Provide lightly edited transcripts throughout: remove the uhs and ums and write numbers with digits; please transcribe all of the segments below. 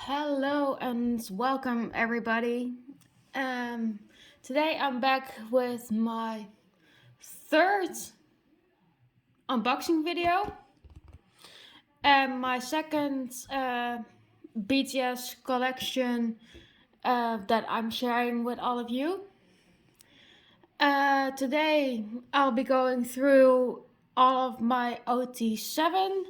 Hello and welcome everybody. Um, Today I'm back with my third unboxing video and my second BTS collection that I'm sharing with all of you. Today I'll be going through all of my OT7,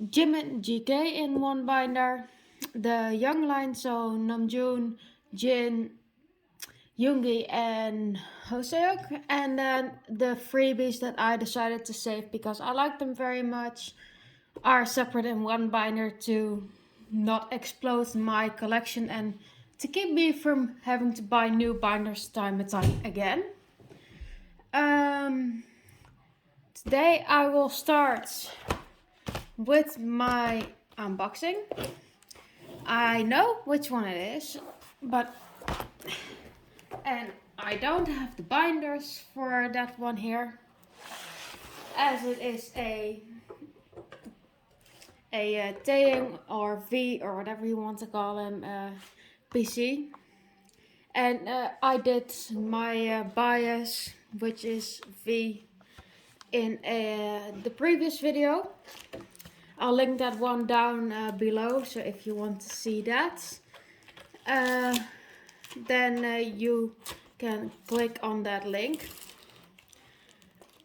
Jimin GK in one binder, the young line, so Namjoon, Jin, Yoongi and Hoseok, and then the freebies that I decided to save because I like them very much are separate in one binder to not explode my collection and to keep me from having to buy new binders time and time again. Um, Today I will start with my unboxing. I know which one it is, but and I don't have the binders for that one here, as it is a Taehyung or V or whatever you want to call him PC, and I did my bias, which is V, in the previous video. I'll link that one down below, so if you want to see that, then you can click on that link.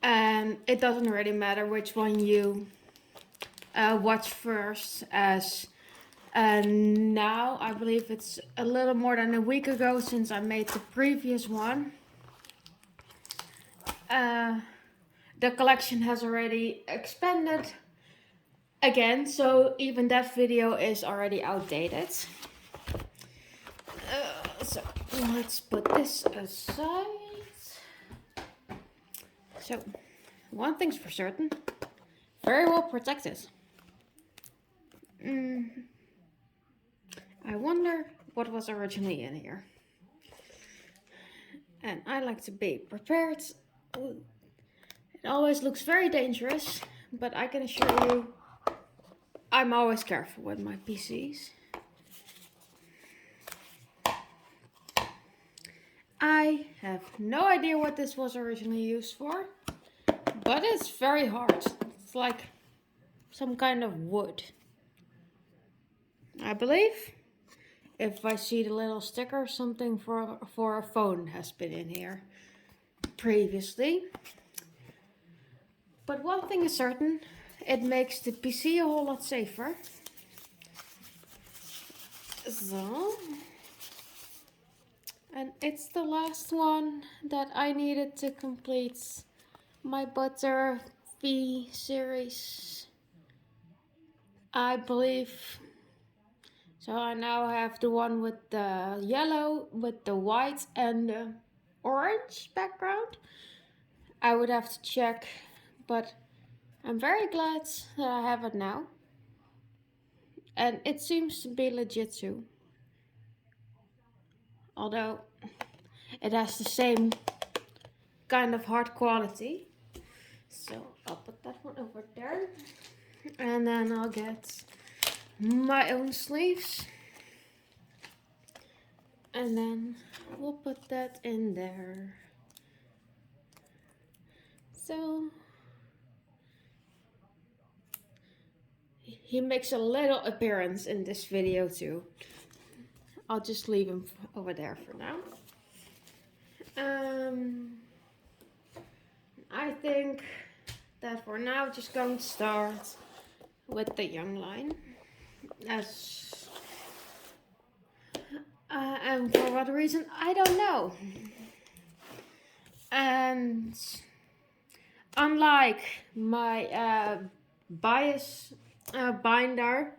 And it doesn't really matter which one you watch first, as now I believe it's a little more than a week ago since I made the previous one. The collection has already expanded again, so even that video is already outdated. So let's put this aside. So, one thing's for certain, very well protected. I wonder what was originally in here. And I like to be prepared. It always looks very dangerous, but I can assure you I'm always careful with my PCs. I have no idea what this was originally used for, but it's very hard. It's like some kind of wood, I believe. If I see the little sticker, something for a phone has been in here previously. But one thing is certain, it makes the PC a whole lot safer. So, and it's the last one that I needed to complete my Butter V series, I believe. So I now have the one with the yellow, with the white and the orange background. I would have to check, but I'm very glad that I have it now. And it seems to be legit too. Although it has the same kind of hard quality. So I'll put that one over there. And then I'll get my own sleeves. And then we'll put that in there. So he makes a little appearance in this video too. I'll just leave him over there for now. I think that for now, just going to start with the young line. And for what reason, I don't know. And unlike my bias binder,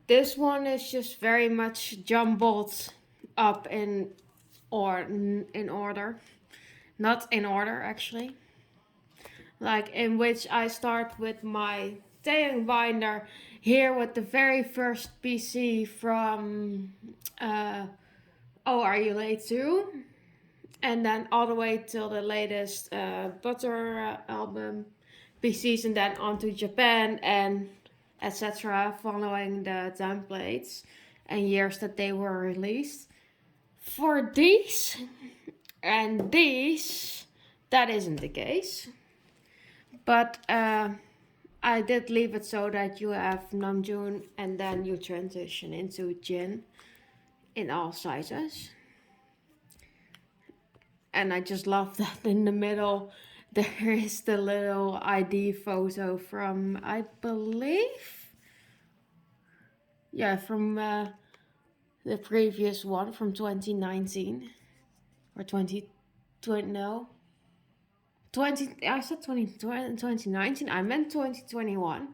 this one is just very much jumbled up in order. Not in order, actually. Like, in which I start with my Taehyung binder here with the very first PC from Oh Are You Late Too? And then all the way till the latest Butter album PCs, and then on to Japan and etc. following the templates. and years that they were released. For these and these, that isn't the case. But I did leave it so that you have Namjoon and then you transition into Jin in all sizes. And I just love that in the middle there is the little ID photo from, I believe, yeah, from the previous one from 2019 or 2020, no. 20, I said 2019, I meant 2021.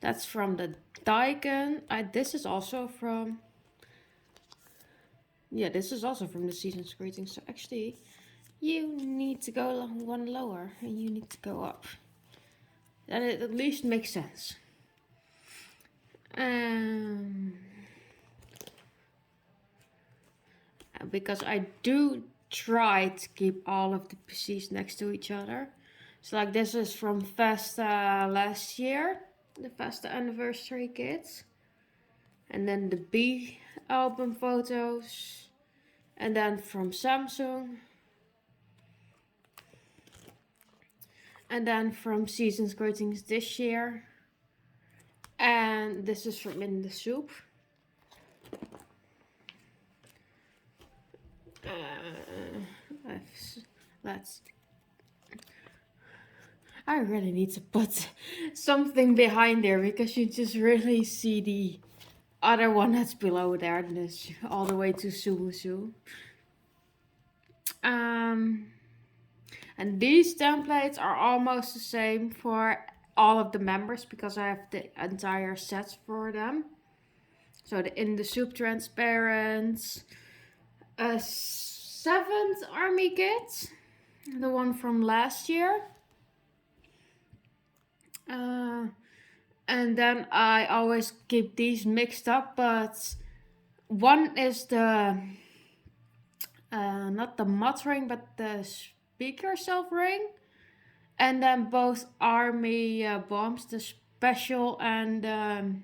That's from the Daikin. This is also from, yeah, this is also from the Season's Greetings. So actually, you need to go one lower and you need to go up. That it at least makes sense. Because I do try to keep all of the PCs next to each other. So like this is from Festa last year, the Festa anniversary kits. And then the B album photos. And then from Samsung. And then from Season's Greetings this year. And this is from In the Soup. I really need to put something behind there because you just really see the other one that's below there, and this all the way to Suga. And these templates are almost the same for all of the members because I have the entire sets for them. So the In the Soup transparent, 7th army kit, the one from last year. And then I always keep these mixed up, but one is the not the mud ring, but the speaker self ring, and then both army bombs, the special and a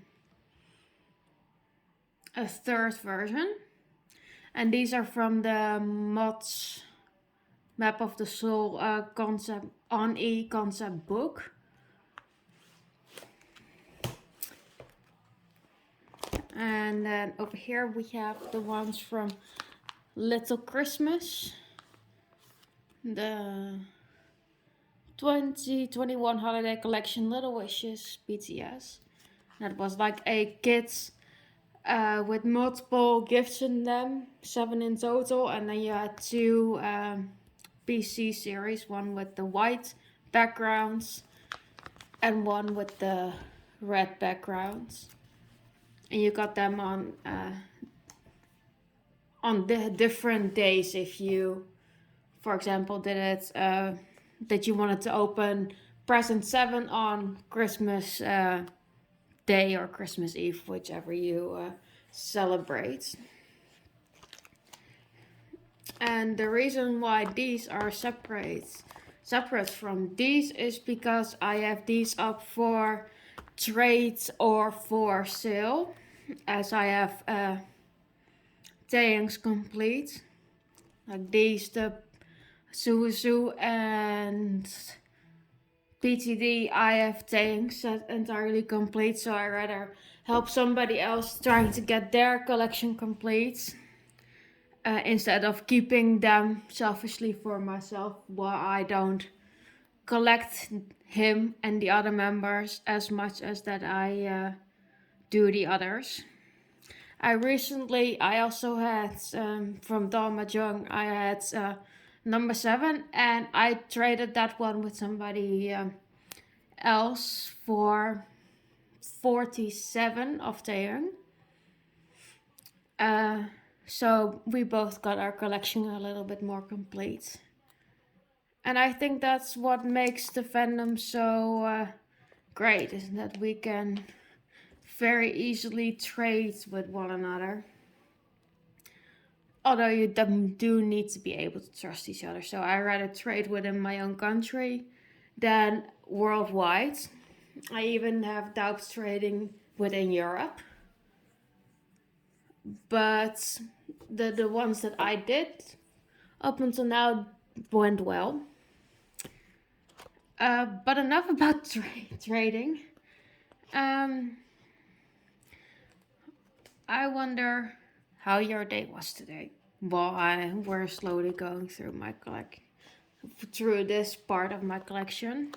third version. And these are from the mods Map of the Soul concept on concept book. And then over here we have the ones from Little Christmas, the 2021 holiday collection Little Wishes BTS. That was like a kit with multiple gifts in them, 7 in total, and then you had 2 PC series, one with the white backgrounds and one with the red backgrounds. And you got them on the different days if you, for example, did it that you wanted to open present 7 on Christmas Day or Christmas Eve, whichever you celebrate. And the reason why these are separate from these is because I have these up for trades or for sale, as I have Taehyung's complete, like these, the Suga and PTD. I have Taehyung's set entirely complete, so I rather help somebody else trying to get their collection complete instead of keeping them selfishly for myself, while I don't collect him and the other members as much as that I do the others. I also had from Namjoon, I had number 7, and I traded that one with somebody else for 47 of Taehyung. So we both got our collection a little bit more complete. And I think that's what makes the fandom so great, is that we can very easily trade with one another. Although you do need to be able to trust each other. So I rather trade within my own country than worldwide. I even have doubts trading within Europe. But the ones that I did up until now went well. But enough about trading. I wonder how your day was today. Well, we're slowly going through through this part of my collection.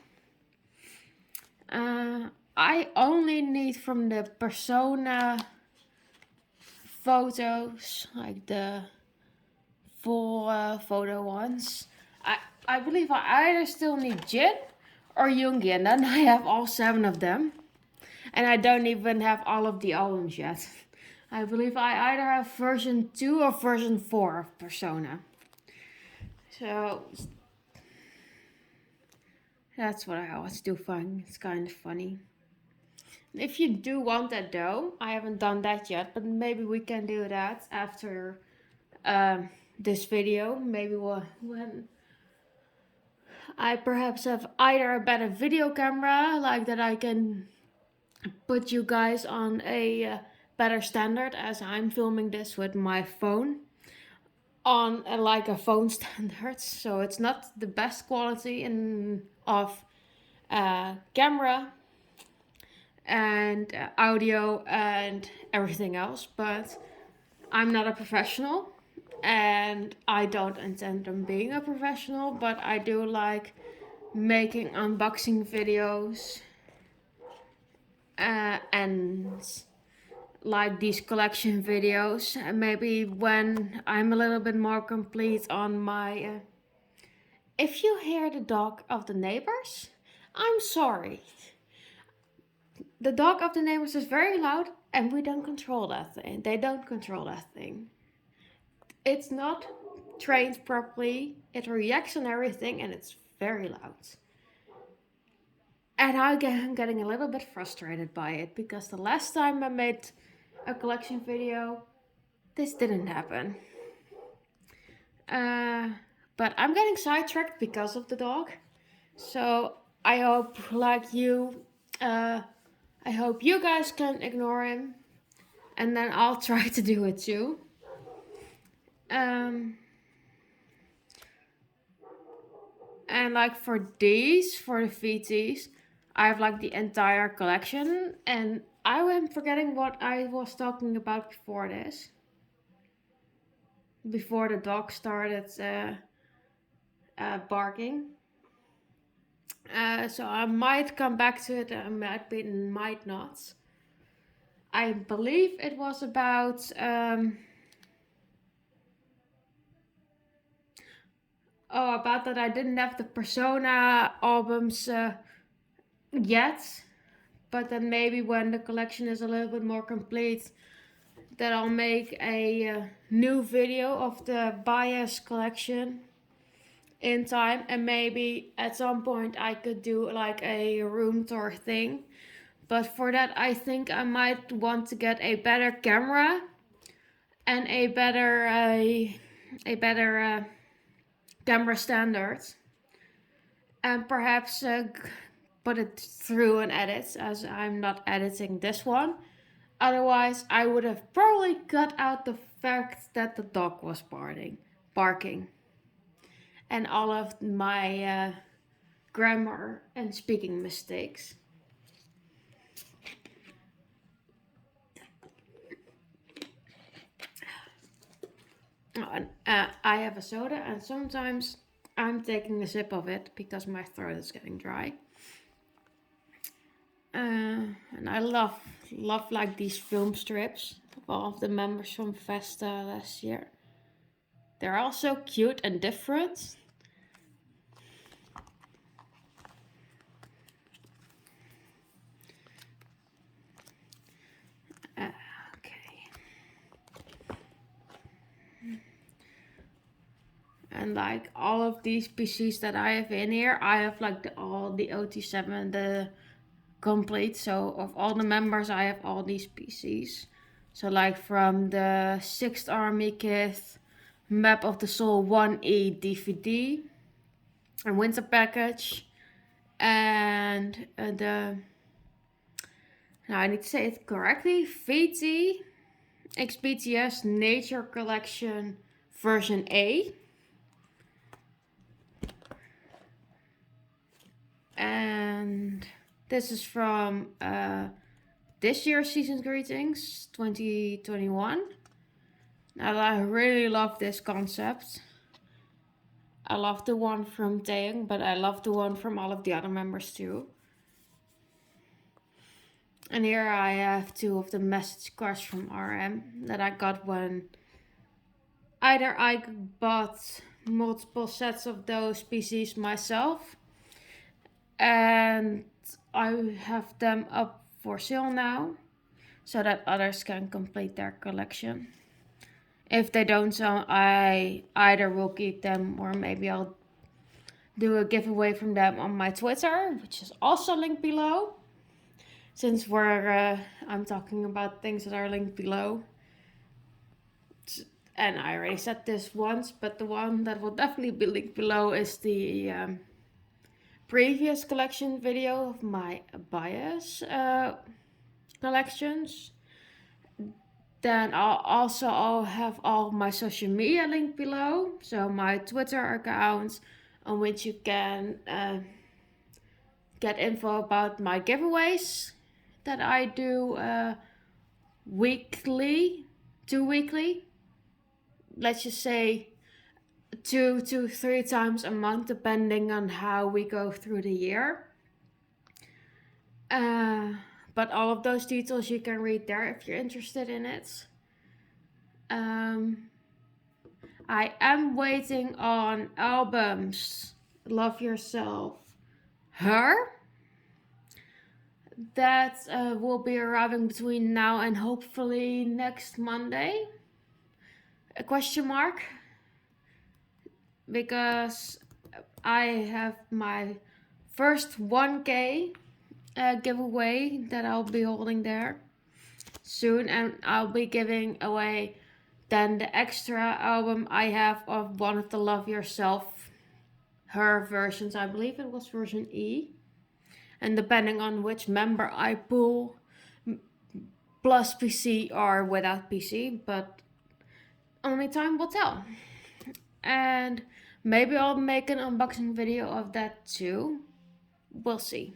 I only need from the Persona photos, like the full photo ones. I believe I either still need Jin or Yoongi, and then I have all 7 of them. And I don't even have all of the albums yet. I believe I either have version 2 or version 4 of Persona. So that's what I always do find. It's kind of funny. If you do want that though, I haven't done that yet, but maybe we can do that after this video. Maybe when I perhaps have either a better video camera, like that I can put you guys on a better standard, as I'm filming this with my phone on like a phone standard, so it's not the best quality of camera and audio and everything else, but I'm not a professional and I don't intend on being a professional, but I do like making unboxing videos and like these collection videos. And maybe when I'm a little bit more complete on my if you hear the dog of the neighbors, I'm sorry. The dog of the neighbors is very loud and we don't control that thing. They don't control that thing. It's not trained properly. It reacts on everything and it's very loud. And I'm getting a little bit frustrated by it, because the last time I made a collection video, this didn't happen. But I'm getting sidetracked because of the dog. So I hope, like you, I hope you guys can ignore him. And then I'll try to do it too. And like for the VTs, I have like the entire collection. And I am forgetting what I was talking about before this. Before the dog started barking. So I might come back to it, might not. I believe it was about about that I didn't have the Persona albums yet, but then maybe when the collection is a little bit more complete, that I'll make a new video of the Bias collection in time, and maybe at some point I could do like a room tour thing. But for that, I think I might want to get a better camera and a better camera standard, and perhaps put it through an edit, as I'm not editing this one. Otherwise, I would have probably cut out the fact that the dog was barking, and all of my grammar and speaking mistakes. I have a soda, and sometimes I'm taking a sip of it because my throat is getting dry. And I love like these film strips of all of the members from Festa last year. They're all so cute and different. And like all of these PCs that I have in here, I have like all the OT7, the complete. So of all the members, I have all these PCs. So like from the 6th Army kit, Map of the Soul 1E DVD, and Winter Package, and the Now I need to say it correctly. VT X BTS Nature Collection version A. And this is from this year's Season Greetings 2021. Now I really love this concept. I love the one from Taehyung, but I love the one from all of the other members too. And here I have two of the message cards from RM that I got when either I bought multiple sets of those PCs myself, and I have them up for sale now so that others can complete their collection. If they don't sell, I either will keep them or maybe I'll do a giveaway from them on my Twitter, which is also linked below. Since I'm talking about things that are linked below. And I already said this once, but the one that will definitely be linked below is the previous collection video of my bias collections. Then I'll have all my social media linked below. So my Twitter account, on which you can get info about my giveaways that I do weekly, 2 weekly. Let's just say 2 to 3 times a month, depending on how we go through the year. But all of those details you can read there if you're interested in it. I am waiting on albums. Love Yourself, Her. That will be arriving between now and hopefully next Monday. A question mark. Because I have my first 1K giveaway that I'll be holding there soon, and I'll be giving away then the extra album I have of one of the Love Yourself, Her versions. I believe it was version E, and depending on which member I pull, plus PC or without PC, but only time will tell. And maybe I'll make an unboxing video of that too. We'll see.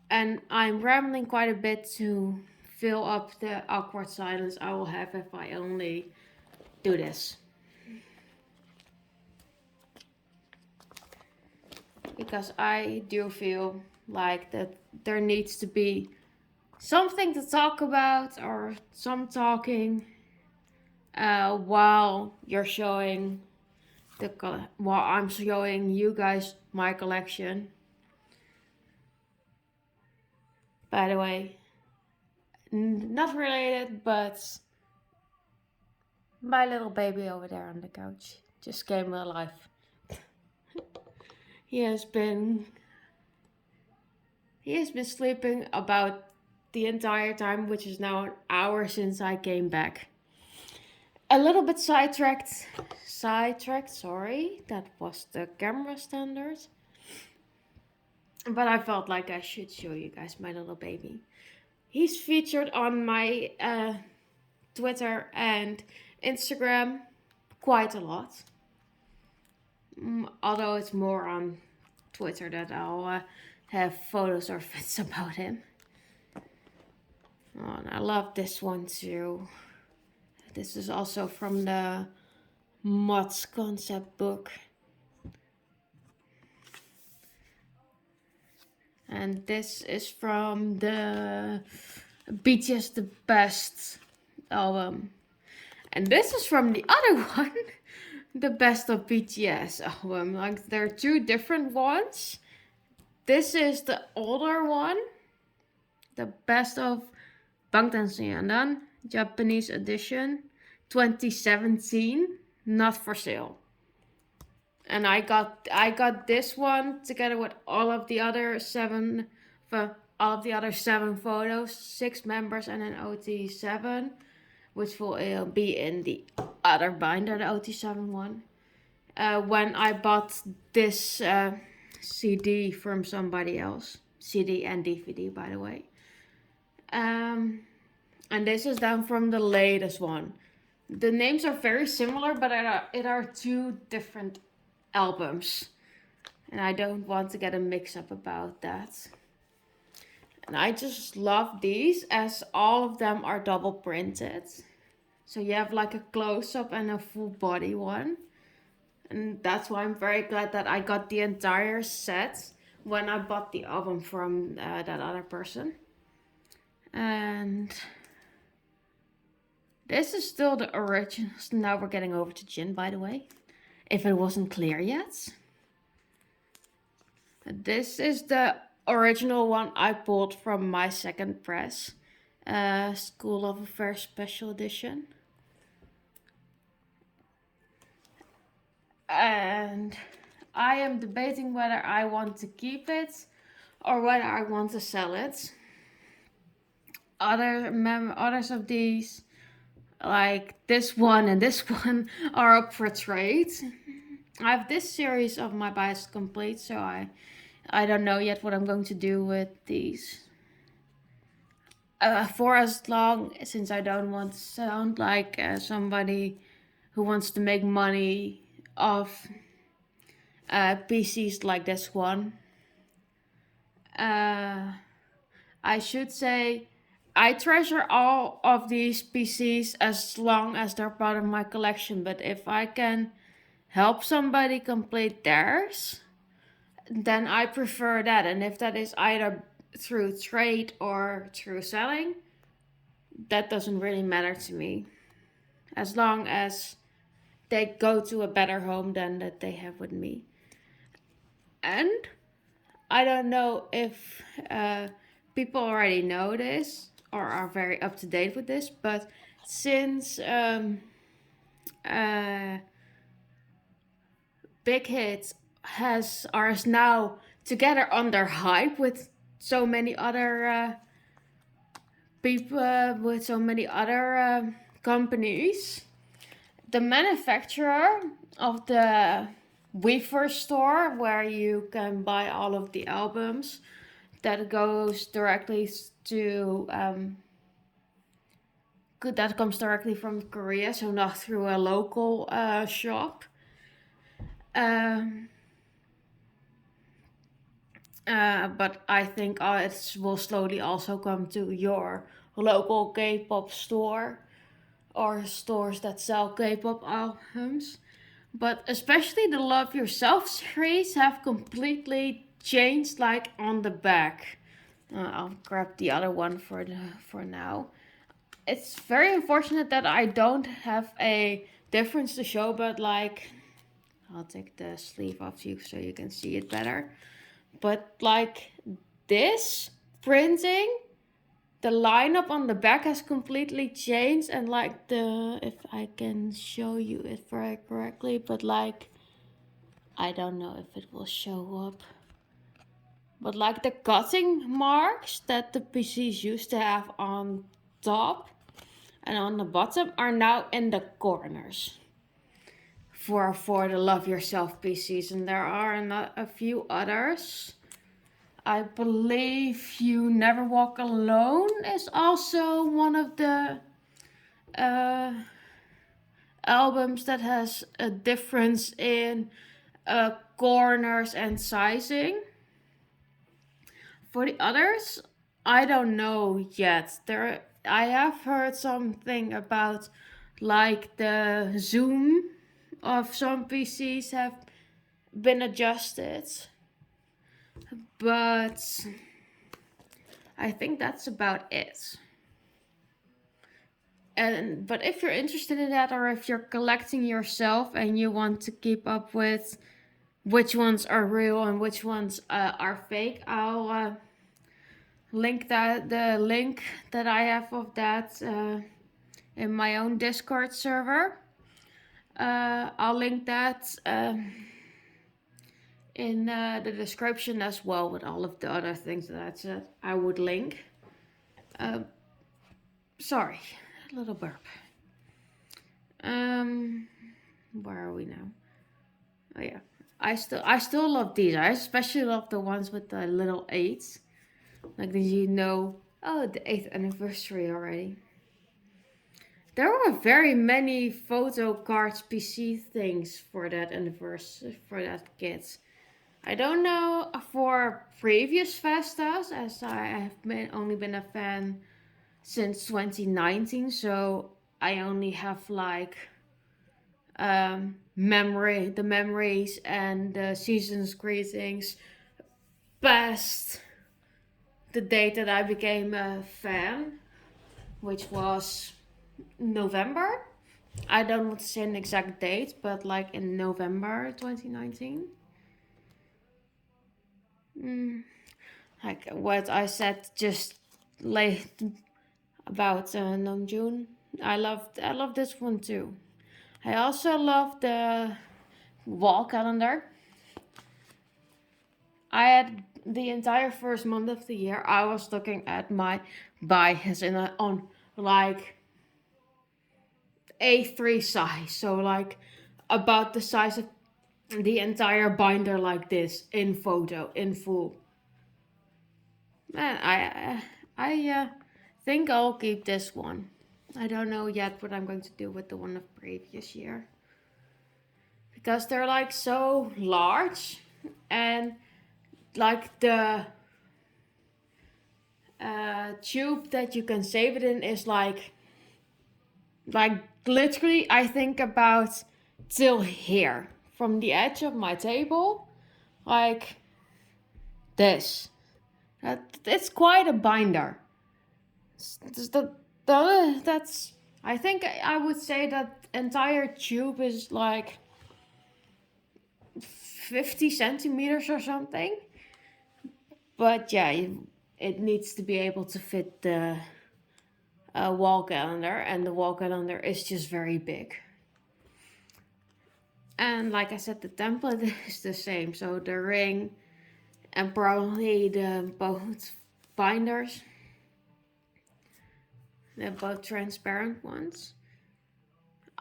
And I'm rambling quite a bit to fill up the awkward silence I will have if I only do this. Because I do feel like that there needs to be something to talk about or some talking while I'm showing you guys my collection. By the way, not related, but my little baby over there on the couch just came alive. He has been sleeping about the entire time, which is now an hour since I came back. A little bit sidetracked, sorry, that was the camera standard. But I felt like I should show you guys my little baby. He's featured on my Twitter and Instagram quite a lot. Although it's more on Twitter that I'll have photos or vids about him. Oh, and I love this one too. This is also from the Mods concept book. And this is from the BTS The Best album. And this is from the other one, the Best of BTS album. Like, there are 2 different ones. This is the older one, the Best of Bangtan Japanese edition, 2017, not for sale. And I got this one together with all of the other 7 photos, 6 members and an OT7, which will be in the other binder, the OT7 one. When I bought this CD from somebody else, CD and DVD, by the way. And this is then from the latest one. The names are very similar, but it are two different albums. And I don't want to get a mix-up about that. And I just love these as all of them are double printed. So you have like a close-up and a full body one. And that's why I'm very glad that I got the entire set when I bought the album from that other person. And this is still the original. Now we're getting over to Jin, by the way, if it wasn't clear yet. This is the original one I pulled from my second press, School of Affairs Special Edition. And I am debating whether I want to keep it or whether I want to sell it. Others of these, like this one and this one, are up for trade. I have this series of my bias complete, so I don't know yet what I'm going to do with these. For as long, since I don't want to sound like somebody who wants to make money off PCs like this one. I should say I treasure all of these PCs as long as they're part of my collection, but if I can help somebody complete theirs, then I prefer that. And if that is either through trade or through selling, that doesn't really matter to me, as long as they go to a better home than that they have with me. And I don't know if people already know this or are very up to date with this, but since Big Hit are now together under hype with so many other people, with so many other companies, the manufacturer of the Weaver store, where you can buy all of the albums, that goes directly to that comes directly from Korea, so not through a local shop. But I think it will slowly also come to your local K-pop store or stores that sell K-pop albums. But especially the Love Yourself series have completely changed, like on the back. I'll grab the other one for now. It's very unfortunate that I don't have a difference to show, but like, I'll take the sleeve off you so you can see it better. But like this printing, the lineup on the back has completely changed, and like if I can show you it very correctly, but like, I don't know if it will show up. But like the cutting marks that the PCs used to have on top and on the bottom are now in the corners for the Love Yourself PCs, and there are a few others. I believe You Never Walk Alone is also one of the albums that has a difference in corners and sizing. For the others, I don't know yet. I have heard something about like the zoom of some PCs have been adjusted, but I think that's about it. But if you're interested in that, or if you're collecting yourself and you want to keep up with which ones are real and which ones are fake, I'll link the link that I have of that in my own Discord server. I'll link that in the description as well, with all of the other things that I said I would link. Sorry, a little burp. Where are we now? Oh yeah, I still love these. I especially love the ones with the little 8s. Like, did you know? Oh, the 8th anniversary already. There were very many photo cards PC things for that anniversary, for that kids. I don't know for previous festas, as I have only been a fan since 2019, so I only have like the memories and the season's greetings past the date that I became a fan, which was November. I don't want to say an exact date, but like in November 2019. Like what I said just late about Namjoon. I love this one too. I also love the wall calendar. I had the entire first month of the year. I was looking at my bias on like A3 size, so like about the size of the entire binder, like this in photo in full. Man, I think I'll keep this one. I don't know yet what I'm going to do with the one of previous year, because they're like so large, and like the tube that you can save it in is like literally I think about till here from the edge of my table, like this. It's quite a binder. That's I think I would say that entire tube is like 50 centimeters or something. But yeah, it needs to be able to fit the wall calendar, and the wall calendar is just very big. And like I said, the template is the same. So the ring and probably the both binders. They're both transparent ones.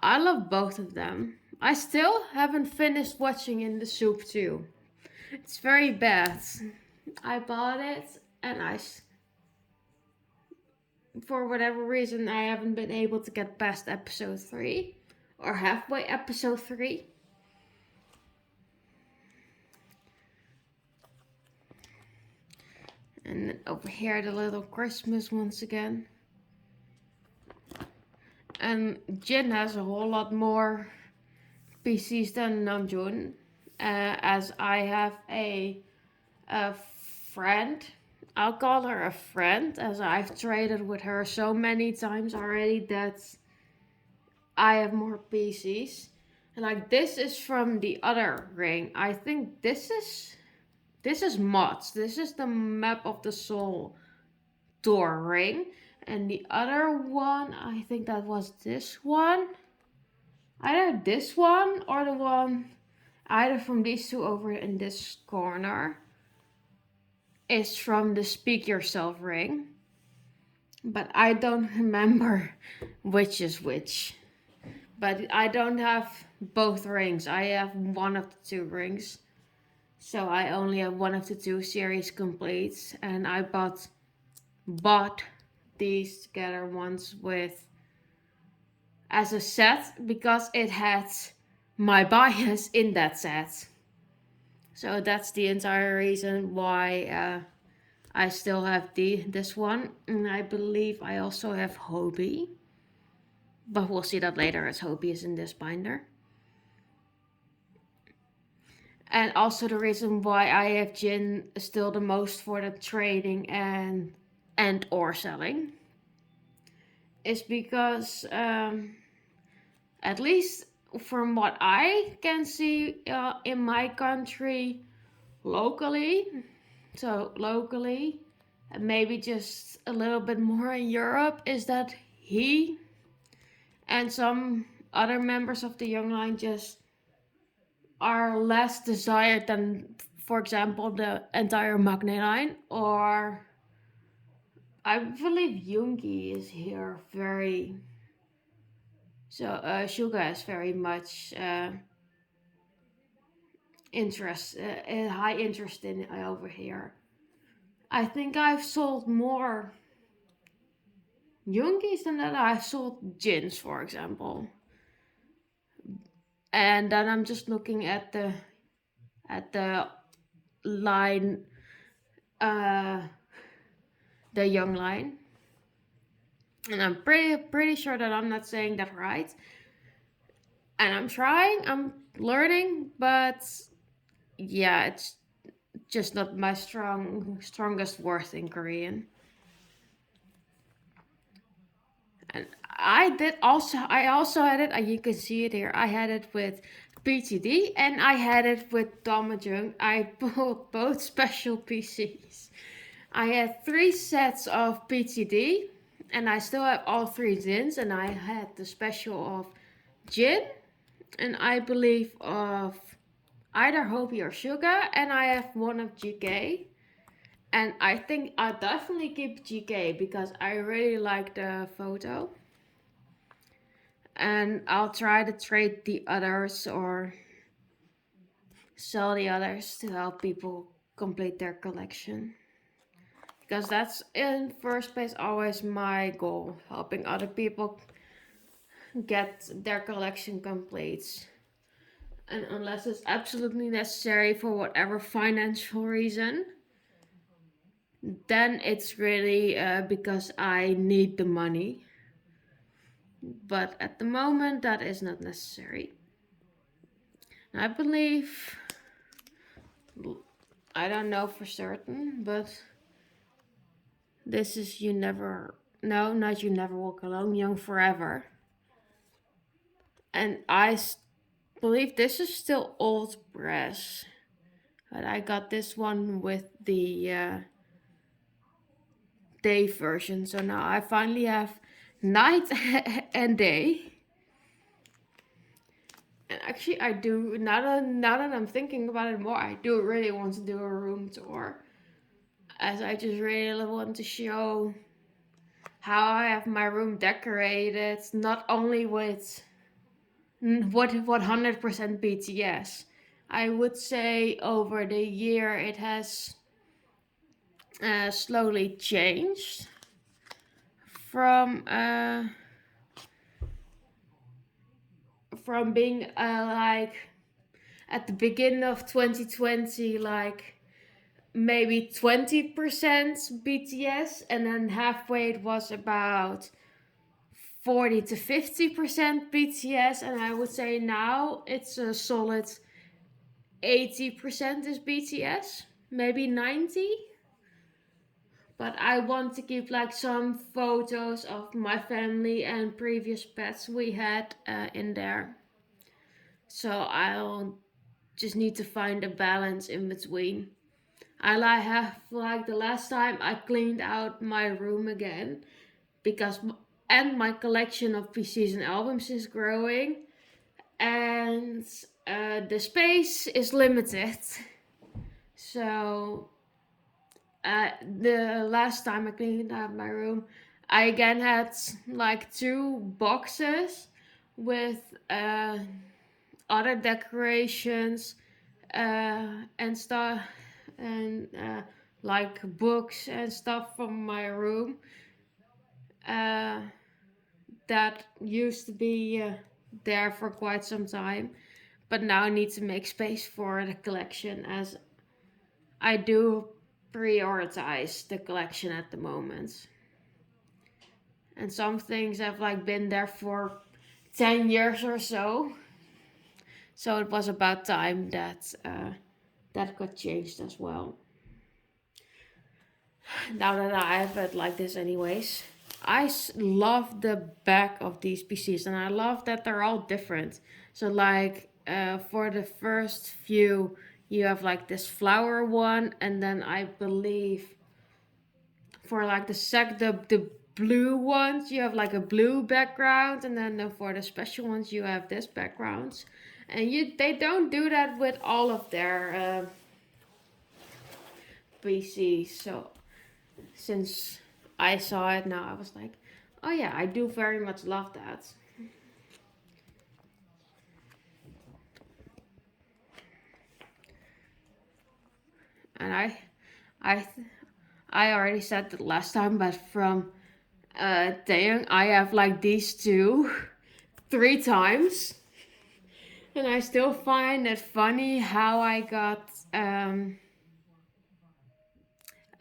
I love both of them. I still haven't finished watching In the Soup too. It's very bad. I bought it and for whatever reason, I haven't been able to get past episode 3 or halfway episode 3. And then over here, the little Christmas once again. And Jin has a whole lot more PCs than Namjoon, as I have a friend. I'll call her a friend, as I've traded with her so many times already that I have more PCs. And like this is from the other ring. I think this is mods. This is the map of the soul door ring. And the other one, I think that was this one. Either this one or the one, either from these two over in this corner, is from the Speak Yourself ring. But I don't remember which is which. But I don't have both rings. I have one of the two rings. So I only have one of the two series complete. And I bought these together once with as a set because it had my bias in that set. So that's the entire reason why I still have this one. And I believe I also have Hobie. But we'll see that later, as Hobie is in this binder. And also the reason why I have Jin still the most for the trading and or selling is because at least from what I can see in my country locally, and maybe just a little bit more in Europe, is that he and some other members of the Young Line just are less desired than, for example, the entire Magne line, or I believe Yoongi is here very. So Suga is very much high interest in over here. I think I've sold more Youngis, and then I sold Jins, for example. And then I'm just looking at the line, uh, the young line, and I'm pretty sure that I'm not saying that right. And I'm trying, I'm learning, but yeah, it's just not my strongest word in Korean. And I also had it, and you can see it here. I had it with BTD and I had it with Namjoon. I bought both special PCs. I had 3 sets of BTD, and I still have all 3 Jins, and I had the special of Jin, and I believe of either Hobie or Suga, and I have one of GK. And I think I'll definitely keep GK because I really like the photo. And I'll try to trade the others or sell the others to help people complete their collection. Because that's in first place always my goal, helping other people get their collection complete. And unless it's absolutely necessary for whatever financial reason, then it's really because I need the money. But at the moment, that is not necessary. I believe, I don't know for certain, but this is You Never, no, not You Never Walk Alone, Young Forever. And I believe this is still old press. But I got this one with the day version. So now I finally have night and day. And actually, I do, now that I'm thinking about it more, I do really want to do a room tour. As I just really want to show how I have my room decorated, not only with what 100% BTS. I would say over the year it has slowly changed from being like at the beginning of 2020 like maybe 20% BTS, and then halfway it was about 40 to 50% BTS, and I would say now it's a solid 80% is BTS, maybe 90. But I want to keep like some photos of my family and previous pets we had in there. So I'll just need to find a balance in between. I have like the last time I cleaned out my room again because and my collection of PCs and albums is growing, and the space is limited. So the last time I cleaned out my room, I again had like 2 boxes with other decorations and stuff, and like books and stuff from my room that used to be there for quite some time, but now I need to make space for the collection as I do prioritize the collection at the moment. And some things have like been there for 10 years or so. So it was about time that that got changed as well. Now that I have it like this anyways. I love the back of these PCs, and I love that they're all different. So like for the first few you have like this flower one, and then I believe for like the blue ones you have like a blue background, and then for the special ones you have this background. And they don't do that with all of their PCs. So since I saw it now, I was like, oh yeah, I do very much love that. And I already said that last time, but from Taehyung, I have like these two 3 times. And I still find it funny how I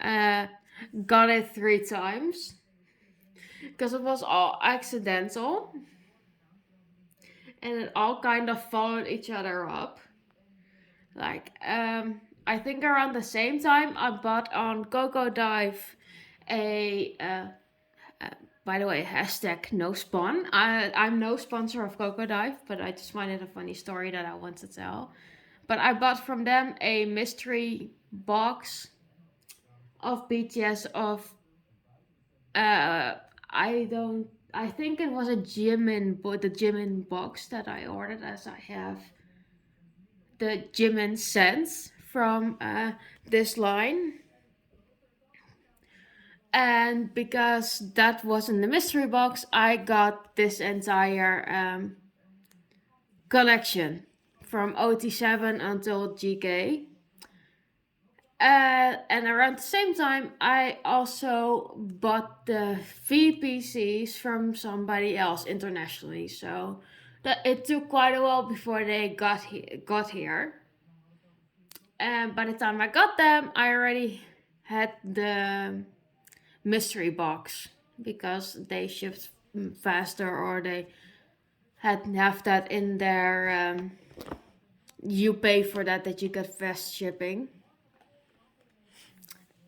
uh, got it 3 times. Because it was all accidental. And it all kind of followed each other up. Like, I think around the same time I bought on Coco Dive by the way, hashtag no spawn. I'm no sponsor of Coco Dive, but I just find it a funny story that I want to tell. But I bought from them a mystery box of BTS of I think it was a Jimin, but the Jimin box that I ordered, as I have the Jimin scents from this line. And because that was in the mystery box, I got this entire collection from OT7 until GK. And around the same time, I also bought the V PCs from somebody else internationally. So it took quite a while before they got here. And by the time I got them, I already had the mystery box because they shipped faster, or they had have that in their you pay for that you get fast shipping.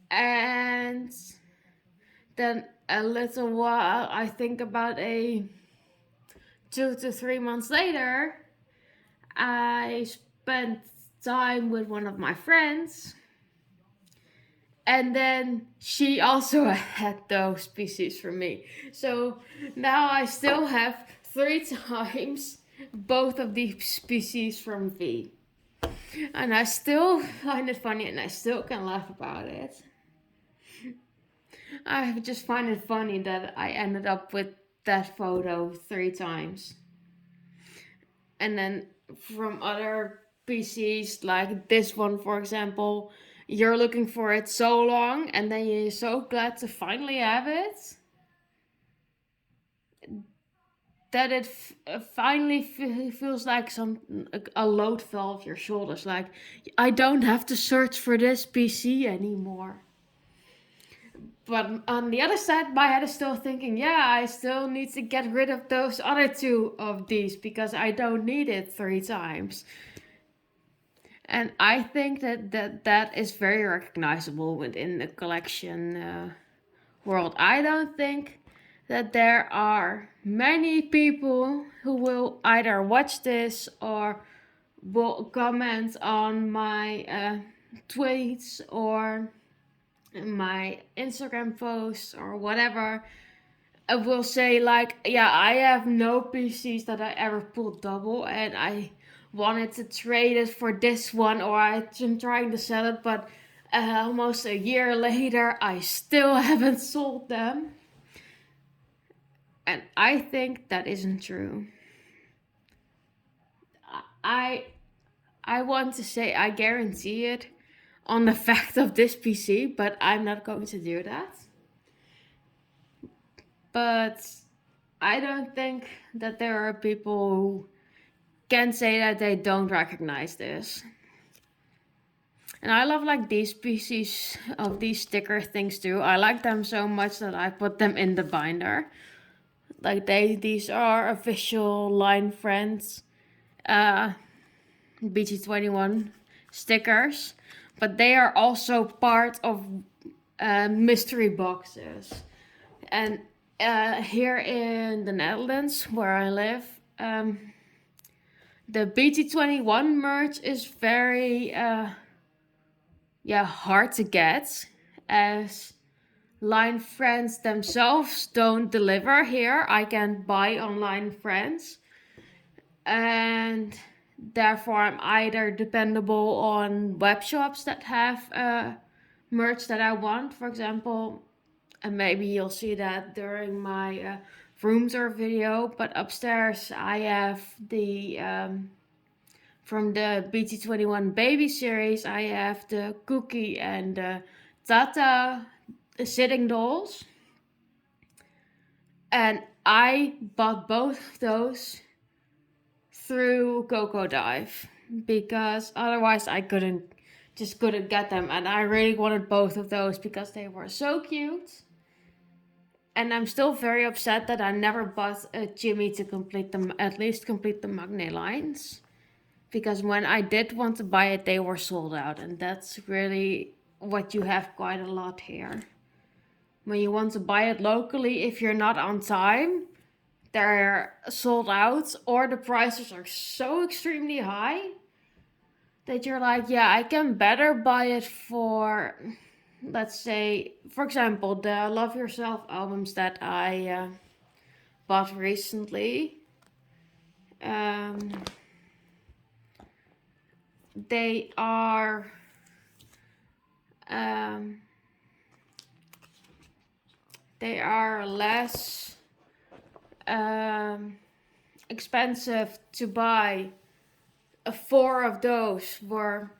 And then a little while, I think about 2 to 3 months later, I spent time with one of my friends, and then she also had those PCs from me. So now I still have 3 times both of these PCs from V. And I still find it funny, and I still can laugh about it. I just find it funny that I ended up with that photo 3 times. And then from other PCs, like this one, for example, you're looking for it so long, and then you're so glad to finally have it, that it finally feels like a load fell off your shoulders. Like, I don't have to search for this PC anymore. But on the other side, my head is still thinking, yeah, I still need to get rid of those other 2 of these because I don't need it 3 times. And I think that is very recognizable within the collection world. I don't think that there are many people who will either watch this or will comment on my tweets or my Instagram posts or whatever. I will say, like, yeah, I have no PCs that I ever pulled double, and I wanted to trade it for this one, or I'm trying to sell it, but almost a year later, I still haven't sold them. And I think that isn't true. I want to say I guarantee it on the fact of this PC, but I'm not going to do that. But I don't think that there are people who can say that they don't recognize this. And I love like these PCs of these sticker things too. I like them so much that I put them in the binder. Like these are official Line Friends BT21 stickers, but they are also part of mystery boxes. And here in the Netherlands, where I live, the BT21 merch is very hard to get, as Line Friends themselves don't deliver here. I can buy on Line Friends, and therefore I'm either dependable on web shops that have merch that I want, for example. And maybe you'll see that during my room tour video, but upstairs I have the from the BT21 baby series, I have the Cookie and the Tata sitting dolls. And I bought both of those through Coco Dive because otherwise I couldn't get them, and I really wanted both of those because they were so cute. And I'm still very upset that I never bought a Jimmy to complete them, at least complete the Magne lines. Because when I did want to buy it, they were sold out. And that's really what you have quite a lot here. When you want to buy it locally, if you're not on time, they're sold out, or the prices are so extremely high that you're like, yeah, I can better buy it for, let's say, for example, the Love Yourself albums that I bought recently. They are less expensive to buy. 4 of those were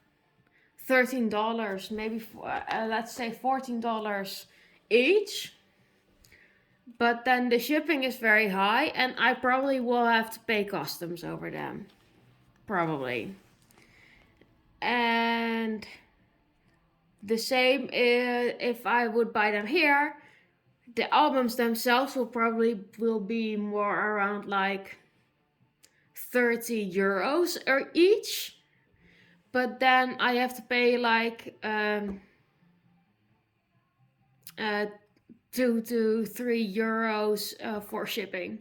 $13, maybe let's say $14 each. But then the shipping is very high, and I probably will have to pay customs over them. Probably. And the same if I would buy them here. The albums themselves will be more around like 30 euros or each. But then I have to pay like 2 to 3 euros for shipping.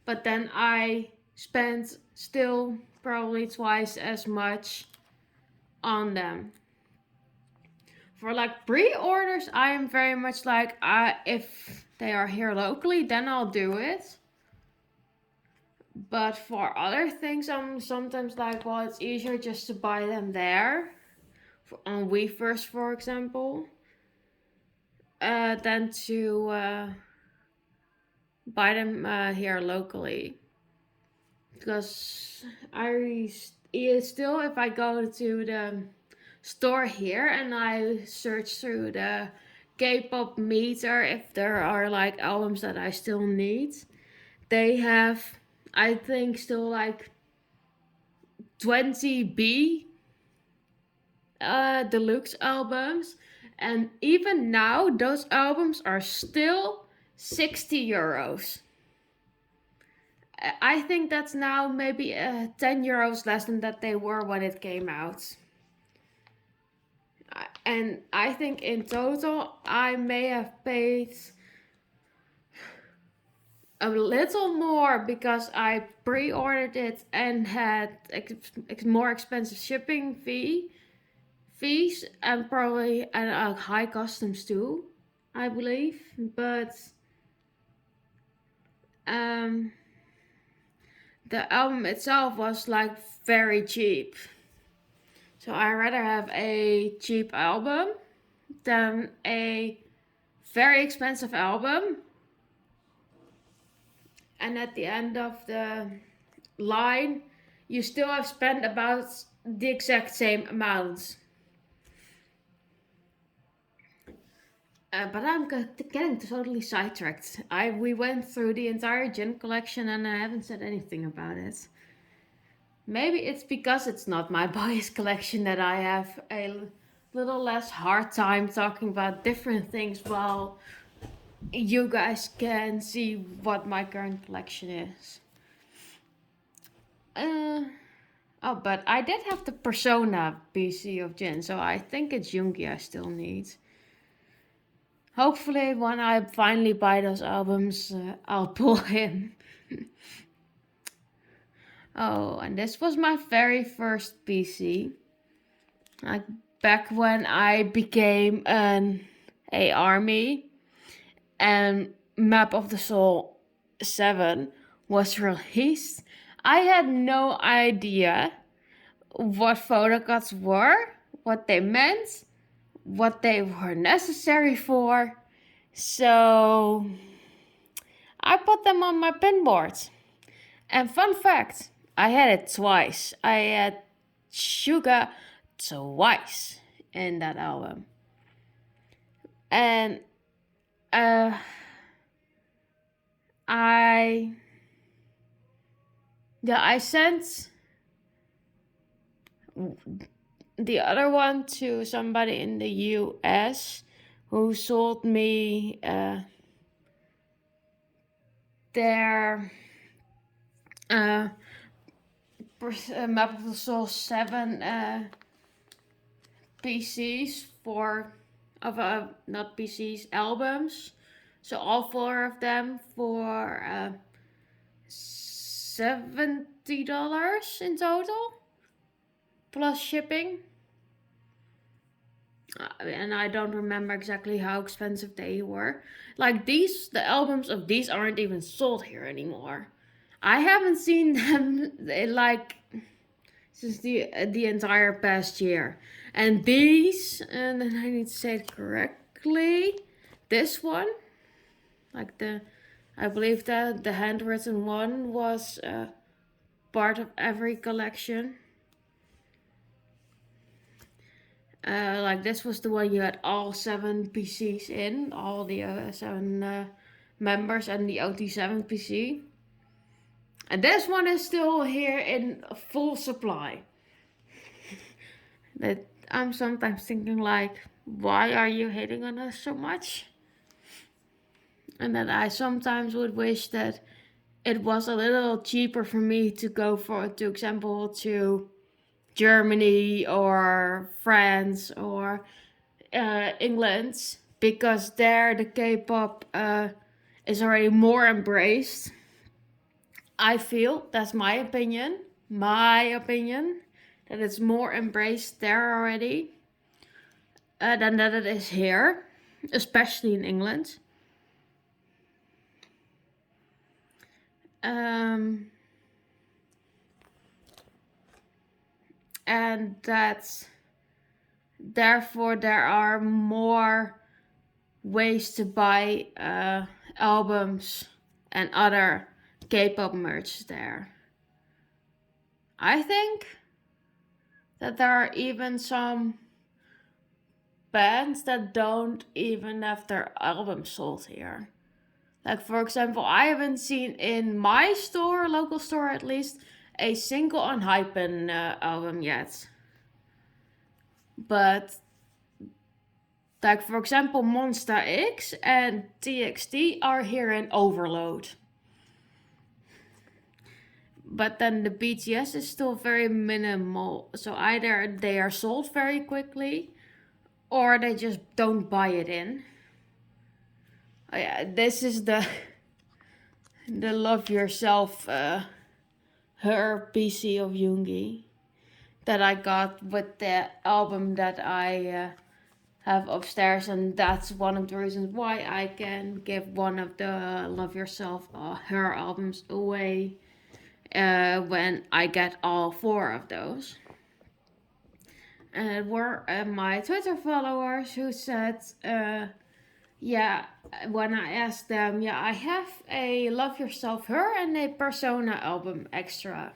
But then I spent still probably twice as much on them. For like pre-orders, I am very much like, if they are here locally, then I'll do it. But for other things, I'm sometimes like, well, it's easier just to buy them there. On Weverse, for example. Than to buy them here locally. Because still, if I go to the store here and I search through the K-pop meter, if there are like albums that I still need, they have, I think, still like 20 B deluxe albums, and even now those albums are still 60 euros. I think that's now maybe 10 euros less than that they were when it came out. And I think in total I may have paid a little more because I pre-ordered it and had more expensive shipping fees and probably high customs too, I believe. But the album itself was like very cheap. So I rather have a cheap album than a very expensive album. And at the end of the line, you still have spent about the exact same amount. But I'm getting totally sidetracked. We went through the entire Jin collection and I haven't said anything about it. Maybe it's because it's not my bias collection that I have a little less hard time talking about different things while you guys can see what my current collection is. But I did have the Persona PC of Jin, so I think it's Yoongi I still need. Hopefully, when I finally buy those albums, I'll pull him. Oh, and this was my very first PC. Like back when I became a army, and Map of the Soul 7 was released. I had no idea what photocards were, what they meant, what they were necessary for. So I put them on my pinboard. And fun fact, I had it twice. I had Suga twice in that album. And I sent the other one to somebody in the US who sold me their Map of the Soul 7 PCs not PCs, albums. So all 4 of them for $70 in total, plus shipping. And I don't remember exactly how expensive they were. Like the albums of these aren't even sold here anymore. I haven't seen them since the entire past year. And these, and then I need to say it correctly, this one, I believe that the handwritten one was part of every collection. This was the one you had all 7 PCs in, all the 7 members and the OT7 PC. And this one is still here in full supply. That I'm sometimes thinking why are you hating on us so much? And that I sometimes would wish that it was a little cheaper for me to go to example, to Germany or France or England, because there the K-pop is already more embraced. I feel, that's my opinion, that it's more embraced there already than that it is here, especially in England. And that therefore there are more ways to buy albums and other K-pop merch there. I think that there are even some bands that don't even have their albums sold here. Like, for example, I haven't seen in my store, local store at least, a single Unhypen album yet. But, like, for example, Monsta X and TXT are here in overload. But then the BTS is still very minimal. So either they are sold very quickly, or they just don't buy it in. Oh yeah, this is the Love Yourself her PC of Yoongi that I got with the album that I have upstairs, and that's one of the reasons why I can give one of the Love Yourself her albums away when I get all 4 of those. And it were my Twitter followers who said, when I asked them, I have a Love Yourself Her and a Persona album extra.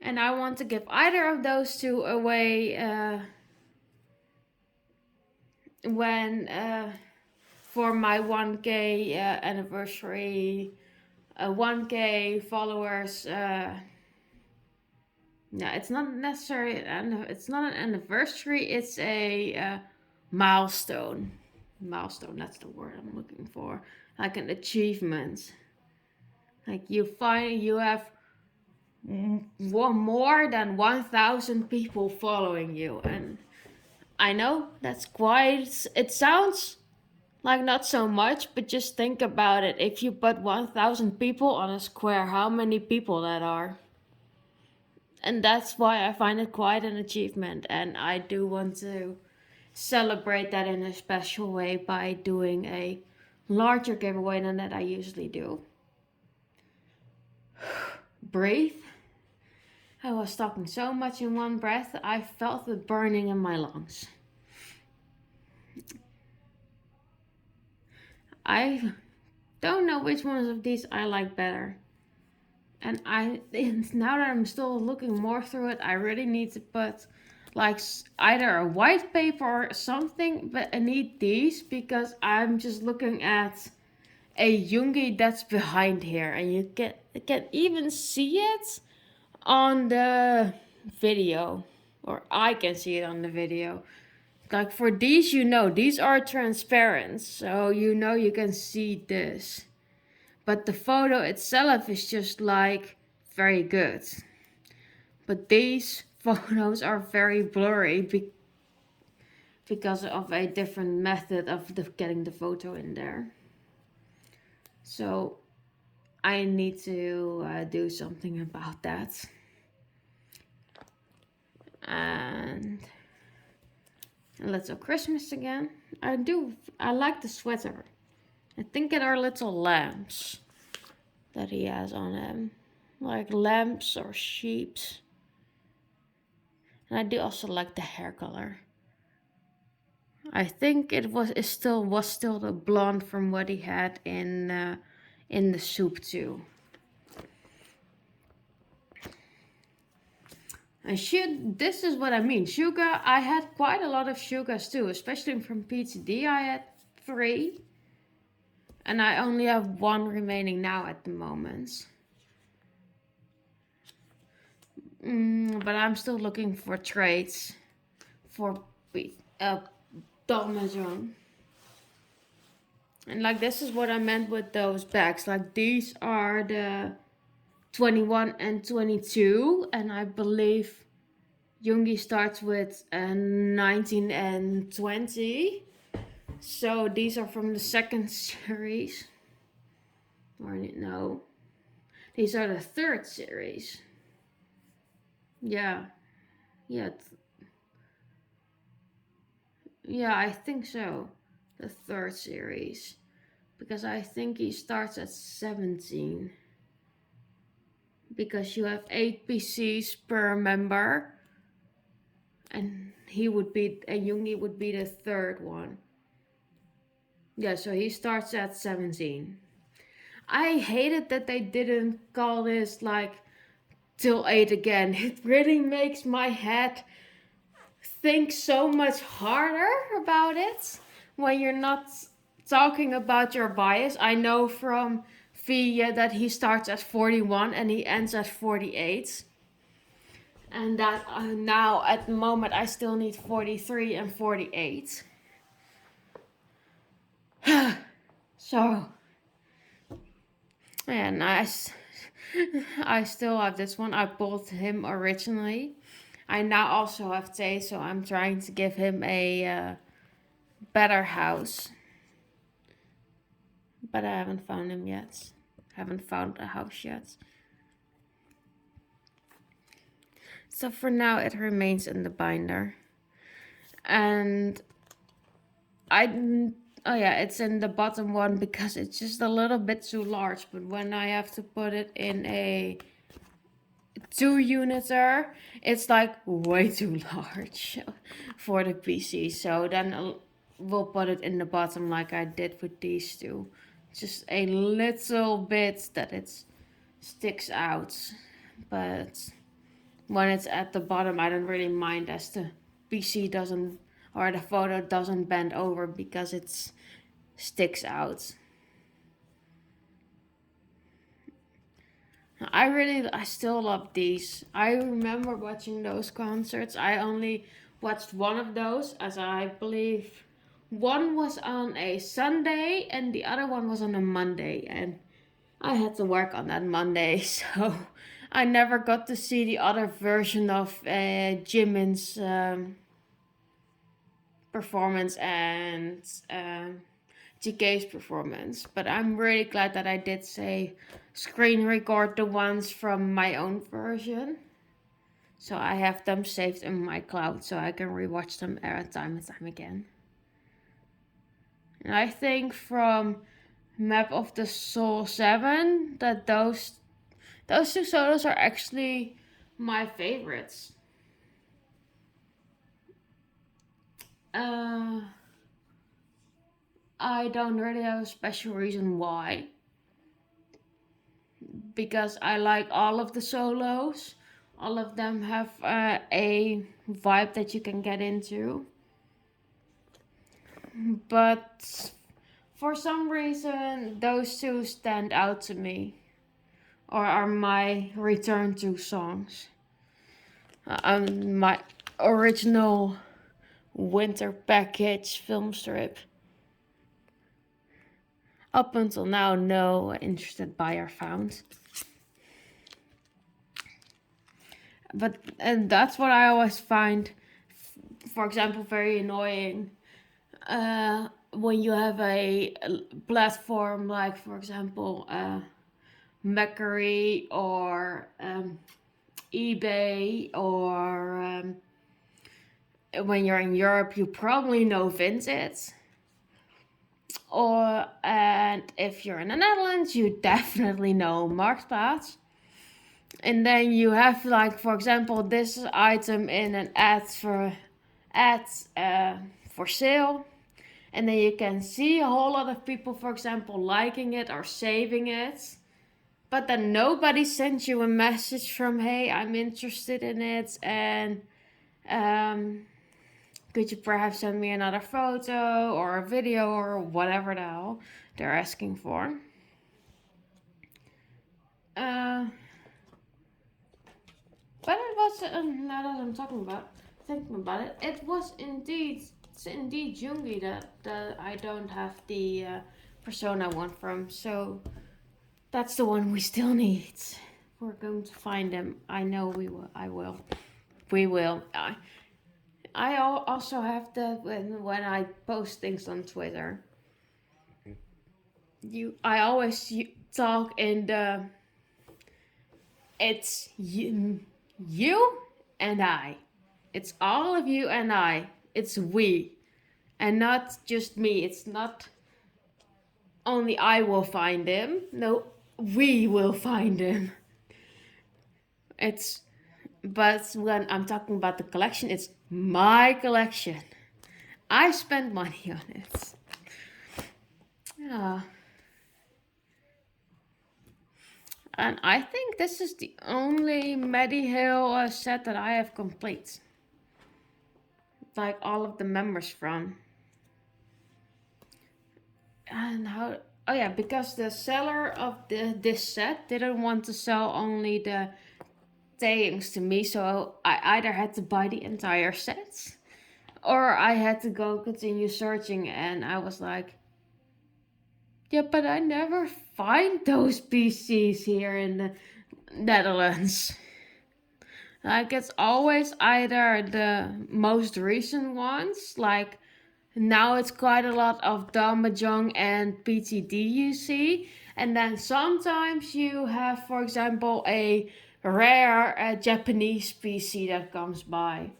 And I want to give either of those 2 away when for my 1K anniversary, 1K followers. It's not necessarily it's not an anniversary. It's a milestone. Milestone, that's the word I'm looking for. Like an achievement. Like you have more than 1,000 people following you, and I know that's it sounds like not so much, but just think about it. If you put 1,000 people on a square, how many people that are? And that's why I find it quite an achievement, and I do want to celebrate that in a special way by doing a larger giveaway than that I usually do. Breathe. I was talking so much in one breath, I felt the burning in my lungs. I don't know which ones of these I like better. And now that I'm still looking more through it, I really need to put either a white paper or something, but I need these because I'm just looking at a Yoongi that's behind here, and you can even see it on the video, or I can see it on the video. Like for these, these are transparent, so you can see this. But the photo itself is just like very good. But these photos are very blurry because of a different method of getting the photo in there. So I need to do something about that. And let's go Christmas again. I like the sweater. I think it are little lamps that he has on him. Like lamps or sheeps. And I do also like the hair color. I think it was still the blonde from what he had in the soup too. And this is what I mean. Suga, I had quite a lot of Sugas too, especially from PTD. I had 3. And I only have 1 remaining now at the moment. But I'm still looking for trades for Namjoon. And like this is what I meant with those bags. Like these are the 21 and 22, and I believe Yoongi starts with 19 and 20. So these are from the second series. Or no, these are the third series. Yeah, I think so. The third series, because I think he starts at 17. Because you have 8 PCs per member, and Yoongi would be the third one. Yeah, so he starts at 17. I hated that they didn't call this like till 8 again. It really makes my head think so much harder about it when you're not talking about your bias. I know from V that he starts at 41 and he ends at 48. And that now at the moment I still need 43 and 48. So, yeah, nice. I still have this one. I bought him originally. I now also have Tae, so I'm trying to give him a better house. But I haven't found him yet. Haven't found a house yet. So for now it remains in the binder. And it's in the bottom one because it's just a little bit too large. But when I have to put it in a 2-uniter, it's like way too large for the PC. So then we'll put it in the bottom like I did with these two. Just a little bit that it sticks out. But when it's at the bottom, I don't really mind as the PC doesn't, or the photo doesn't bend over because it sticks out. I still love these. I remember watching those concerts. I only watched one of those, as I believe one was on a Sunday and the other one was on a Monday, and I had to work on that Monday, so I never got to see the other version of Jimin's performance and GK's performance. But I'm really glad that I did screen record the ones from my own version. So I have them saved in my cloud so I can rewatch them time and time again. And I think from Map of the Soul 7 that those 2 solos are actually my favorites. I don't really have a special reason why. Because I like all of the solos. All of them have a vibe that you can get into. But For some reason, those two stand out to me, or are my return to songs. My original winter package film strip. Up until now, no interested buyer found. But and that's what I always find, for example, very annoying. When you have a platform like, for example, Mercury or eBay, or when you're in Europe, you probably know Vinted. And if you're in the Netherlands, you definitely know Marktplaats. And then you have, like, for example, this item in an ad for sale, and then you can see a whole lot of people, for example, liking it or saving it, but then nobody sends you a message from, hey, I'm interested in it, and could you perhaps send me another photo or a video or whatever the hell they're asking for. But it was, now that I'm thinking about it, it's indeed Yoongi that I don't have the Persona one from. So that's the one we still need. We're going to find them. I know we will. I will. We will. I also have that when I post things on Twitter. I always talk in the. It's you and I. It's all of you and I. It's we. And not just me. It's not only I will find him. No, we will find him. But when I'm talking about the collection, it's my collection. I spent money on it. Yeah. And I think this is the only Medihill set that I have complete. Like all of the members from. And how... Oh yeah, because the seller of this set didn't want to sell only the Taehyungs to me, so I either had to buy the entire set, or I had to go continue searching, and I was like, yeah, but I never find those PCs here in the Netherlands. Like, it's always either the most recent ones, like now it's quite a lot of Namjoon and PTD you see, and then sometimes you have, for example, a rare Japanese PC that comes by.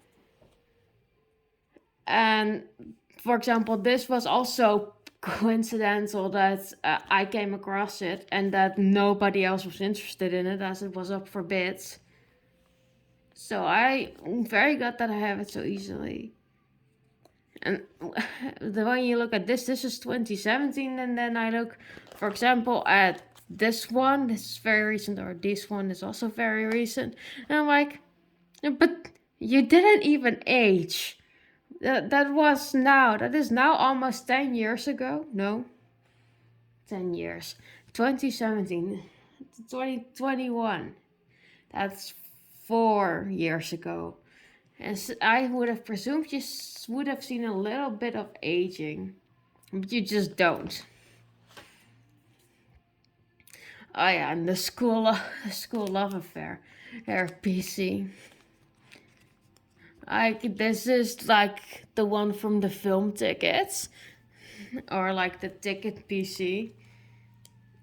And for example, this was also coincidental that I came across it and that nobody else was interested in it, as it was up for bids. So I'm very glad that I have it so easily. And when you look at this is 2017, and then I look, for example, at this one. This is very recent, or this one is also very recent. And I'm like, but you didn't even age. That is now almost 10 years ago. No, 10 years. 2017, 2021. That's 4 years ago. And I would have presumed you would have seen a little bit of aging, but you just don't. Oh yeah, and the school love affair, PC. Like, this is like the one from the film tickets, or like the ticket PC.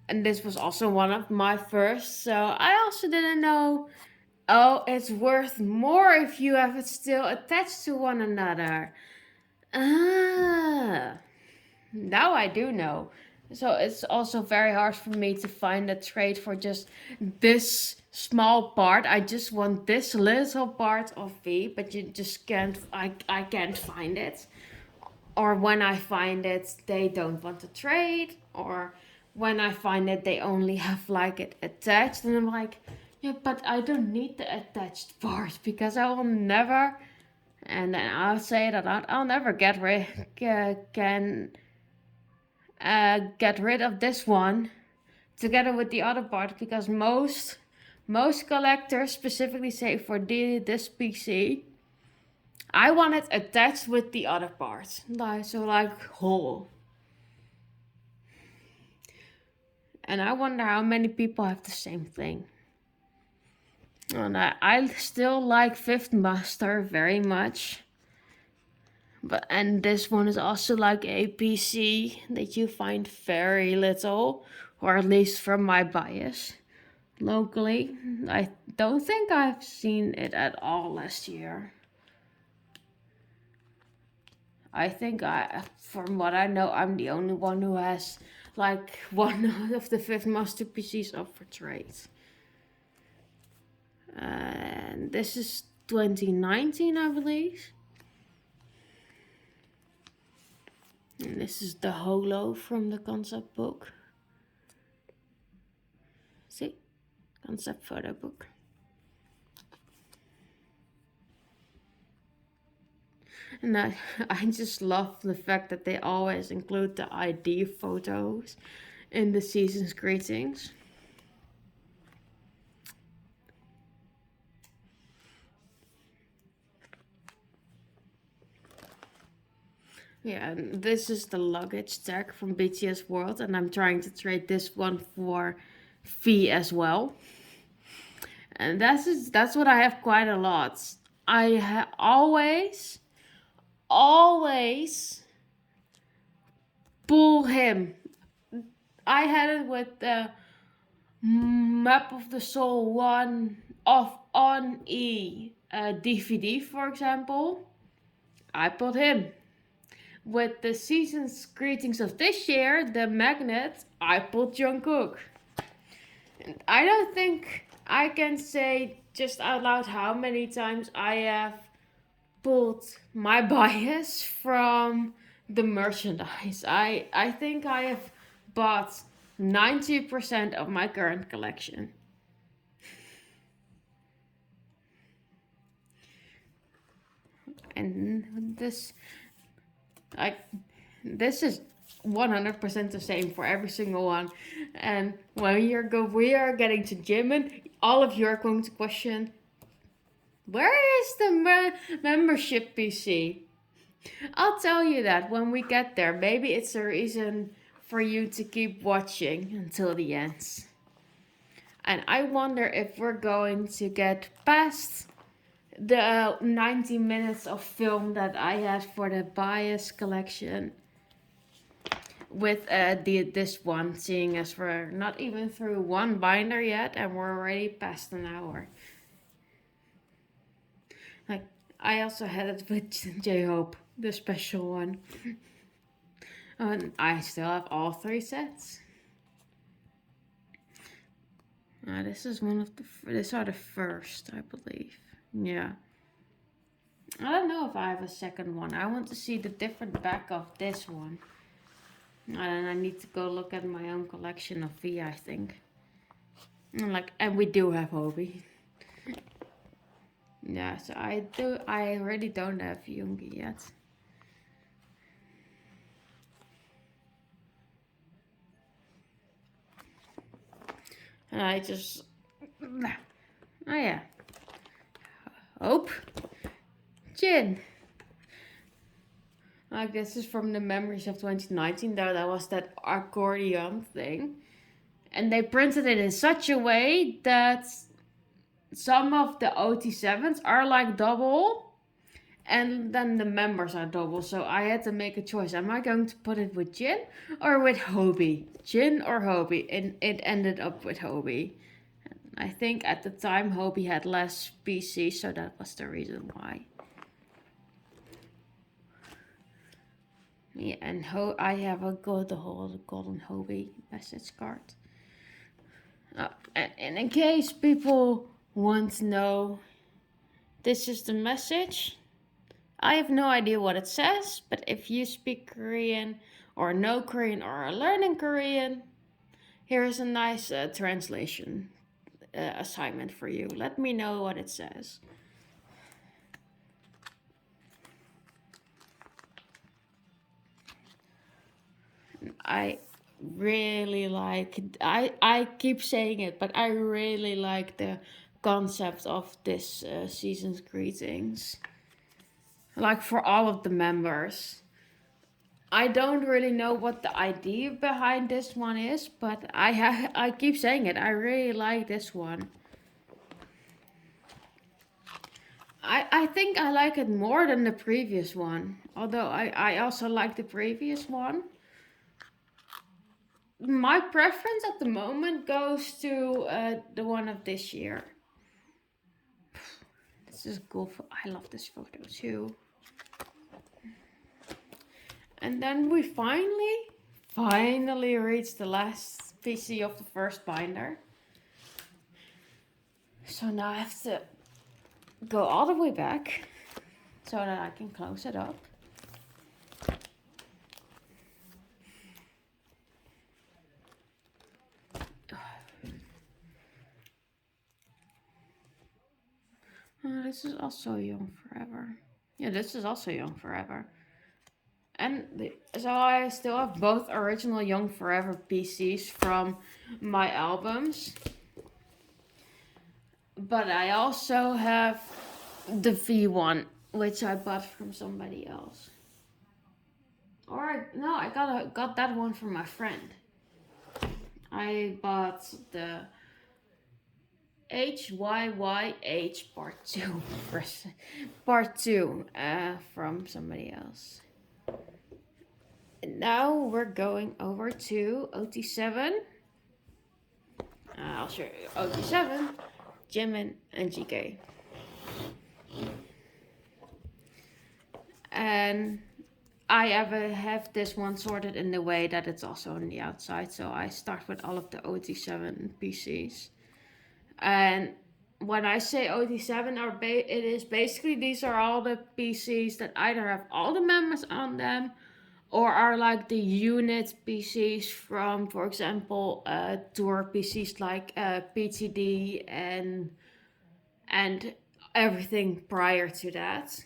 And this was also one of my first, so I also didn't know, oh, it's worth more if you have it still attached to one another. Now I do know. So it's also very hard for me to find a trade for just this small part. I just want this little part of V, but you just can't, I can't find it. Or when I find it, they don't want to trade. Or when I find it, they only have like it attached. And I'm like, yeah, but I don't need the attached part, because I will never, and then I'll say that I'll never get rid of this one together with the other part, because most collectors specifically say for this PC, I want it attached with the other part, like whole. And I wonder how many people have the same thing. And I still like Fifth Master very much. And this one is also like a PC that you find very little, or at least from my bias. Locally, I don't think I've seen it at all last year. I think from what I know, I'm the only one who has like one of the Fifth Master PCs up for trade. And this is 2019, I believe. And this is the holo from the concept book. See? Concept photo book. And I just love the fact that they always include the ID photos in the season's greetings. Yeah, and this is the luggage tag from BTS World, and I'm trying to trade this one for V as well. And that's what I have quite a lot. I always pull him. I had it with the Map of the Soul 1 of On E DVD, for example. I pulled him. With the season's greetings of this year, the magnet, I pulled Jungkook. And I don't think I can say just out loud how many times I have pulled my bias from the merchandise. I think I have bought 90% of my current collection. And this is 100% the same for every single one. And when we are getting to Jimin, all of you are going to question, where is the membership PC? I'll tell you that when we get there. Maybe it's a reason for you to keep watching until the end. And I wonder if we're going to get past the 90 minutes of film that I had for the bias collection with this one, seeing as we're not even through one binder yet and we're already past an hour. Like, I also had it with jhope, the special one. And I still have all 3 sets. This is these are the first, I believe. Yeah. I don't know if I have a second one. I want to see the different back of this one. And I need to go look at my own collection of V, I think. And we do have Hobie. Yeah, so I already don't have Yoongi yet. And I just, oh yeah. Hope. Jin. This is from the memories of 2019, though. That was that accordion thing. And they printed it in such a way that some of the OT7s are like double. And then the members are double. So I had to make a choice. Am I going to put it with Jin or with Hobie? Jin or Hobie? And it ended up with Hobie. I think at the time Hobie had less PC, so that was the reason why. Yeah, and I have the golden Hobie message card. And in case people want to know, this is the message. I have no idea what it says, but if you speak Korean or know Korean or are learning Korean, here is a nice translation assignment for you. Let me know what it says. I really like. I keep saying it, but I really like the concept of this season's greetings. Like for all of the members. I don't really know what the idea behind this one is, but I keep saying it. I really like this one. I think I like it more than the previous one. Although I also like the previous one. My preference at the moment goes to the one of this year. This is cool. I love this photo too. And then we finally reached the last PC of the first binder. So now I have to go all the way back so that I can close it up. This is also Young Forever. Yeah, this is also Young Forever. And so I still have both original Young Forever PCs from my albums. But I also have the V1, which I bought from somebody else. I got that one from my friend. I bought the HYYH part 2 from somebody else. And now we're going over to OT7. I'll show you OT7, Jimin, and GK. And I have this one sorted in the way that it's also on the outside. So I start with all of the OT7 PCs. And when I say OT7, it is basically these are all the PCs that either have all the members on them or are like the unit PCs from, for example, tour PCs like PTD and everything prior to that.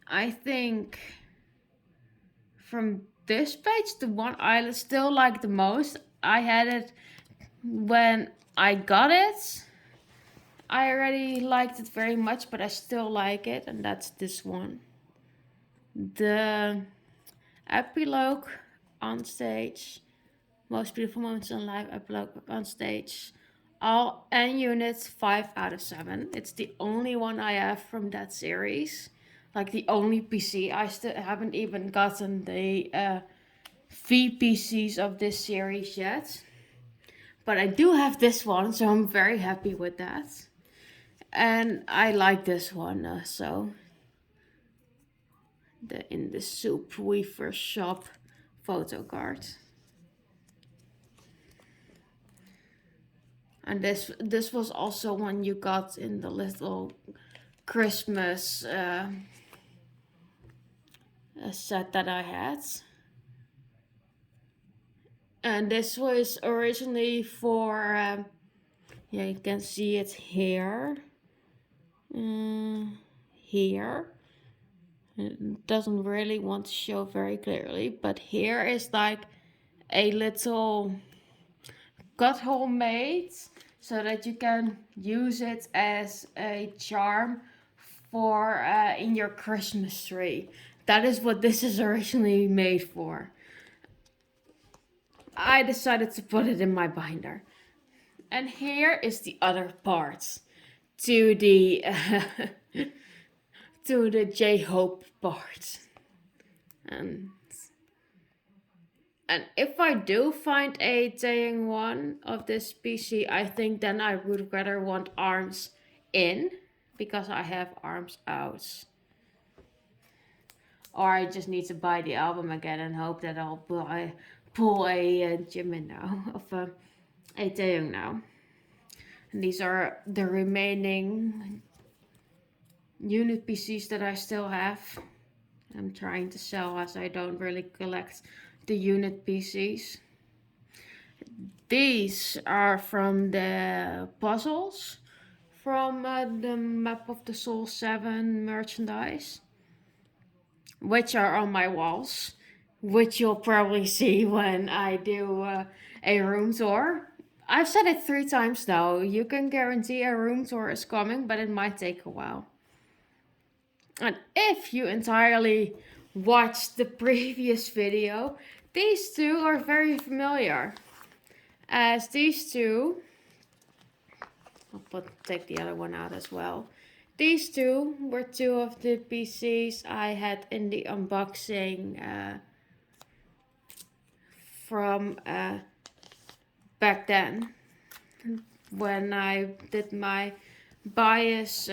I think from this page, the one I still like the most, I had it when I got it. I already liked it very much, but I still like it, and that's this one. The epilogue on stage, most beautiful moments in life, epilogue on stage, all and units 5 out of 7. It's the only one I have from that series, like the only PC. I still haven't even gotten the VPCs of this series yet, but I do have this one, so I'm very happy with that. And I like this one, so in the Soup Weaver shop photo card. And this was also one you got in the little Christmas set that I had. And this was originally for, yeah, you can see it here. Here. It doesn't really want to show very clearly, but here is like a little cut hole made so that you can use it as a charm for in your Christmas tree. That is what this is originally made for. I decided to put it in my binder. And here is the other part to the to the jhope part. And if I do find a Taehyung one of this PC, I think then I would rather want arms in, because I have arms out. Or I just need to buy the album again and hope that I'll pull a Jimin now, of a Taehyung now. And these are the remaining unit PCs that I still have. I'm trying to sell as I don't really collect the unit PCs. These are from the puzzles from the Map of the Soul 7 merchandise, which are on my walls. which you'll probably see when I do a room tour. I've said it 3 times now. You can guarantee a room tour is coming, but it might take a while. And if you entirely watched the previous video, these two are very familiar. As these two, take the other one out as well. These two were two of the PCs I had in the unboxing from back then, when I did my bias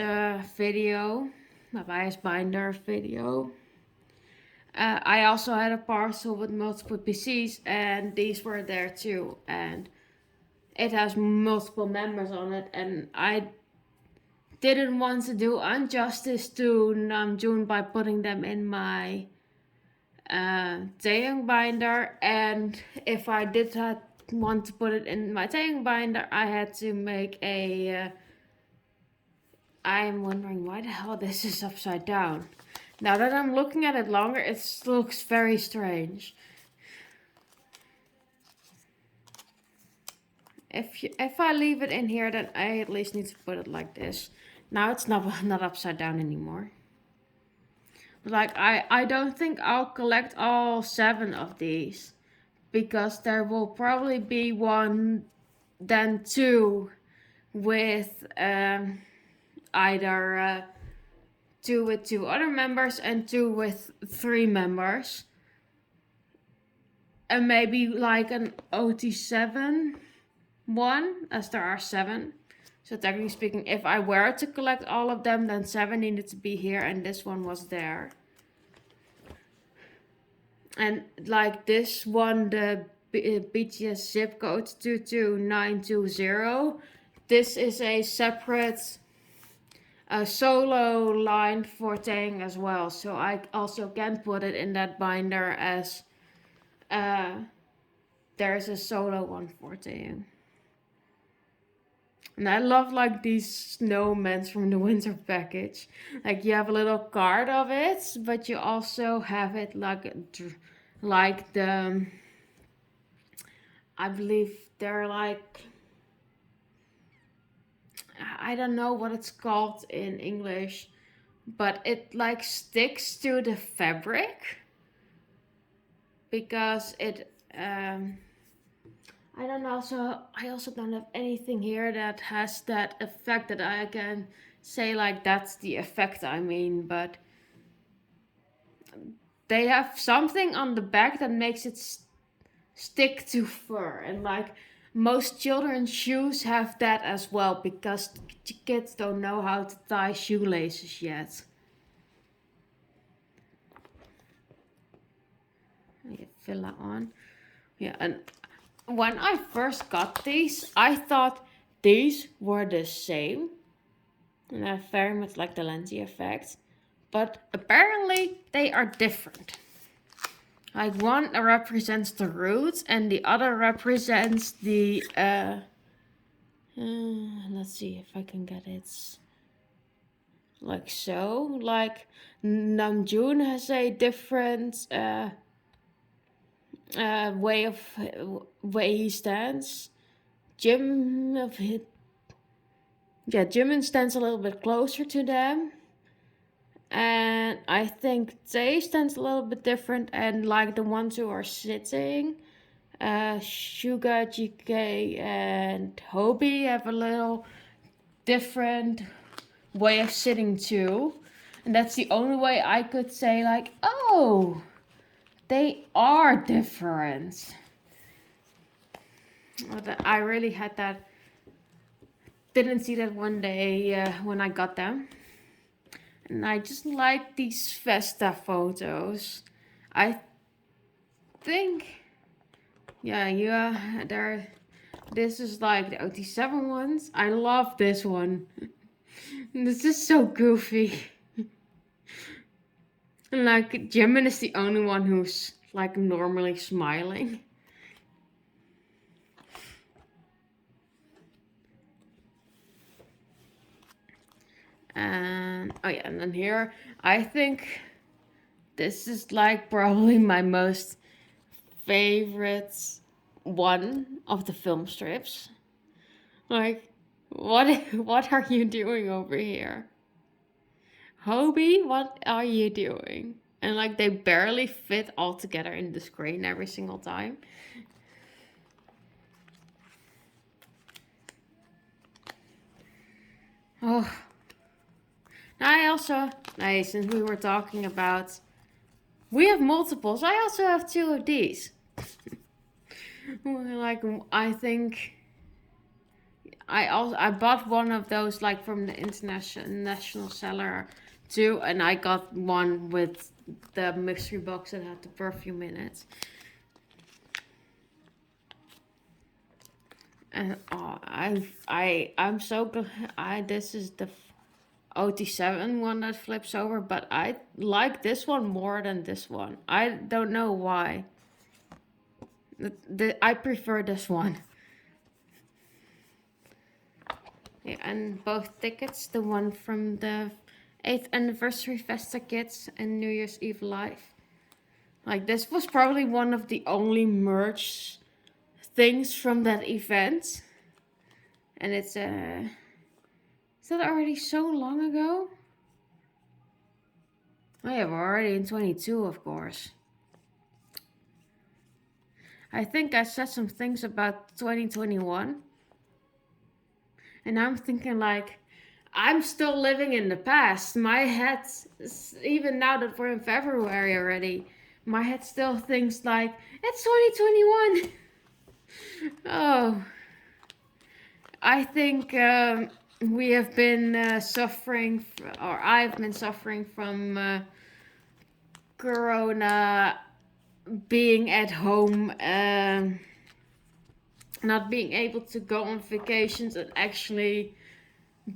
video, my bias binder video. I also had a parcel with multiple PCs, and these were there too, and it has multiple members on it, and I didn't want to do injustice to Namjoon by putting them in my Taehyung binder, and if I did want to put it in my Taehyung binder, I had to make a I'm wondering why the hell this is upside down. Now that I'm looking at it longer, it looks very strange. If I leave it in here, then I at least need to put it like this. Now it's not upside down anymore. Like, I don't think I'll collect all 7 of these, because there will probably be 1, then 2 with either 2 with 2 other members and 2 with 3 members. And maybe like an OT7 one, as there are 7. So technically speaking, if I were to collect all of them, then 7 needed to be here and this one was there. And like this one, the BTS zip code 22920, this is a separate solo line for Taehyung as well. So I also can put it in that binder as there's a solo one for Taehyung. And I love like these snowmen from the winter package. Like you have a little card of it, but you also have it like the, I believe they're like, I don't know what it's called in English, but it like sticks to the fabric, because it I also don't have anything here that has that effect that I can say like that's the effect I mean, but they have something on the back that makes it stick to fur, and like most children's shoes have that as well, because kids don't know how to tie shoelaces yet. You fill that on. Yeah, and when I first got these, I thought these were the same. And I very much like the lensy effect. But apparently they are different. Like one represents the roots and the other represents the... let's see if I can get it like so. Like Namjoon has a different... way he stands. Jimin stands a little bit closer to them, and I think Tae stands a little bit different, and like the ones who are sitting, Suga, GK, and Hobie have a little different way of sitting too, and that's the only way I could say like, oh, they are different. I really had that. Didn't see that one day when I got them. And I just like these Festa photos. I think, yeah, this is like the OT7 ones. I love this one. This is so goofy. And like Jimin is the only one who's like normally smiling. And oh yeah, and then here I think This is like probably my most favorite one of the film strips. Like, what are you doing over here? Hobie, what are you doing? And like they barely fit all together in the screen every single time. Oh. I also, since we were talking about, we have multiples. I also have 2 of these. Like, I think I bought one of those like from the international seller too, and I got one with the mystery box that had the perfume in it. And I'm so glad. This is the OT7 one that flips over, but I like this one more than this one. I don't know why. I prefer this one. Yeah, and both tickets, the one from the 8th anniversary Festa Kids and New Year's Eve Live. Like, this was probably one of the only merch things from that event. And it's, is that already so long ago? Oh yeah, we're already in 22, of course. I think I said some things about 2021. And I'm thinking like, I'm still living in the past. My head, even now that we're in February already, my head still thinks like, it's 2021. Oh, I think we have been suffering, or I've been suffering from Corona, being at home, not being able to go on vacations and actually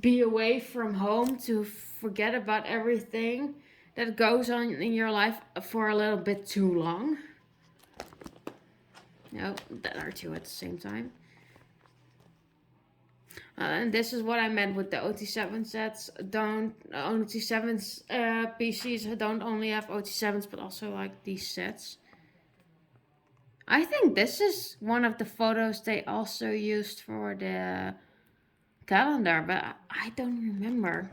be away from home to forget about everything that goes on in your life for a little bit too long. No, that are 2 at the same time. And this is what I meant with the OT7 sets. OT7's PCs don't only have OT7s, but also like these sets. I think this is one of the photos they also used for the calendar, but I don't remember.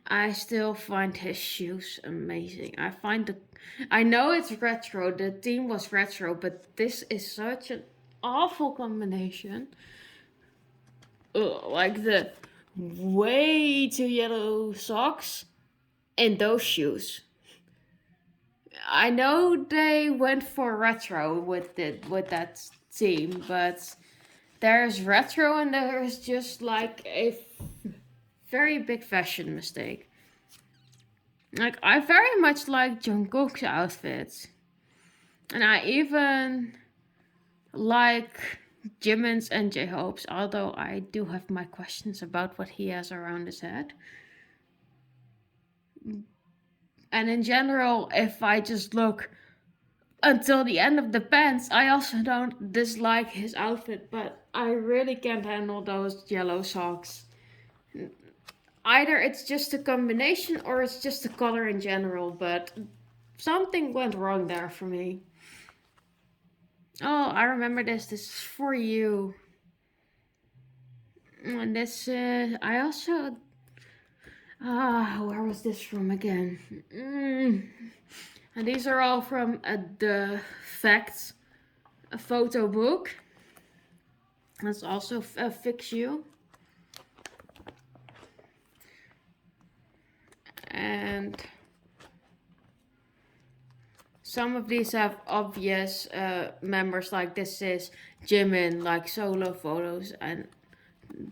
I still find his shoes amazing. I know it's retro, the theme was retro, but this is such an awful combination. Ugh, like the way too yellow socks and those shoes. I know they went for retro with that theme, but there's retro and there's just like a very big fashion mistake. Like, I very much like Jungkook's outfits. And I even like Jimin's and jhope's, although I do have my questions about what he has around his head. And in general, if I just look until the end of the pants, I also don't dislike his outfit, but I really can't handle those yellow socks. Either it's just a combination or it's just the color in general, but something went wrong there for me. Oh, I remember this. This is for you. And this, I also... where was this from again? And these are all from the Facts, a photo book. That's also Fix You. And some of these have obvious members, like this is Jimin, like solo photos, and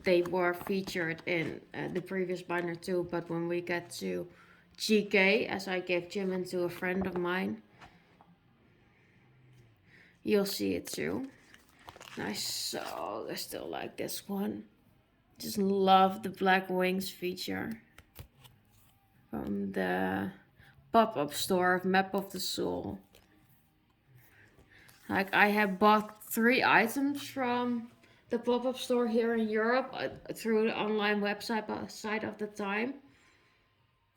they were featured in the previous binder too. But when we get to GK, as I gave Jimin to a friend of mine, you'll see it too. I still like this one. Just love the Black Wings feature from the pop-up store of Map of the Soul. Like, I have bought 3 items from the pop-up store here in Europe through the online website site of the time.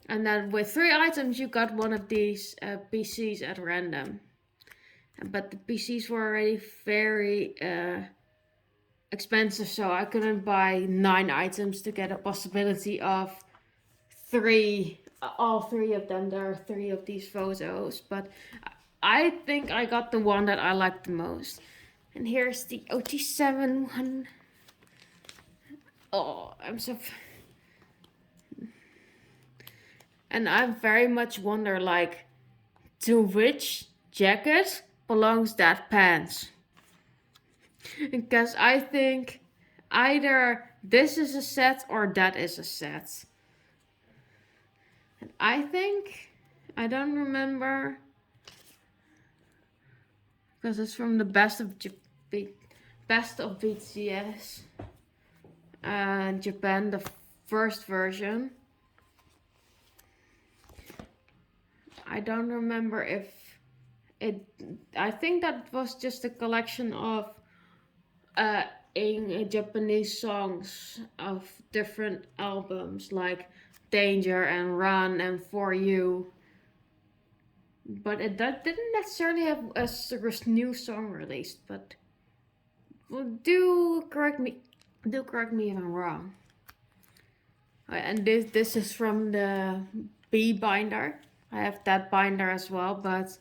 And then with 3 items, you got one of these PCs at random. But the PCs were already very expensive, so I couldn't buy 9 items to get a possibility of 3, all 3 of them. There are 3 of these photos, but I think I got the one that I liked the most. And here's the OT7 one. Oh, I'm so... And I very much wonder, like, to which jacket belongs that pants? Because I think either this is a set or that is a set. And I think, I don't remember, because it's from the best of BTS Japan, the first version. I don't remember if it, I think that was just a collection of in Japanese songs of different albums like Danger and Run and For You. But that didn't necessarily have a new song released, but do correct me if I'm wrong. And this is from the B binder. I have that binder as well, but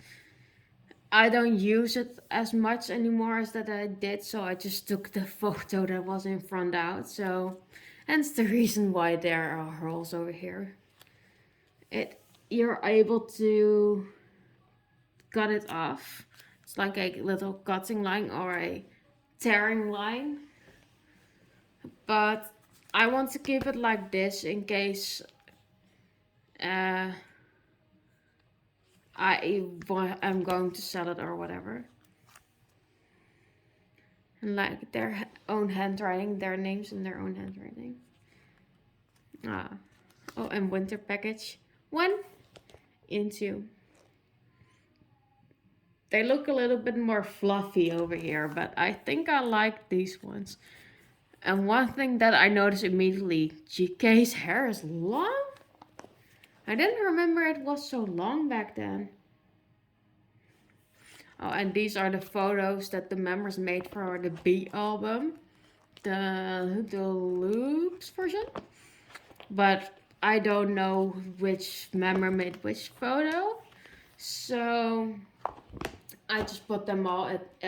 I don't use it as much anymore as that I did, so I just took the photo that was in front out. So hence the reason why there are holes over here. You're able to cut it off. It's like a little cutting line or a tearing line. But I want to keep it like this in case I'm going to sell it or whatever. And like their own handwriting, their names in their own handwriting. Oh, and winter package 1 and 2. They look a little bit more fluffy over here, but I think I like these ones. And one thing that I noticed immediately, GK's hair is long? I didn't remember it was so long back then. Oh, and these are the photos that the members made for the B album. The Loops version. But I don't know which member made which photo. So I just put them all at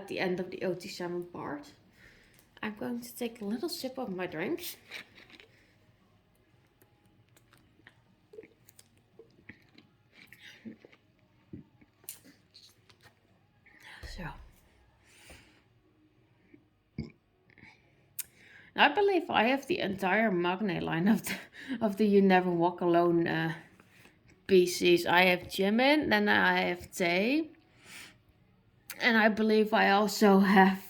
the end of the OT7 part. I'm going to take a little sip of my drink. So, I believe I have the entire Magne line of the You Never Walk Alone PCs. I have Jimin, then I have Tae, and I believe I also have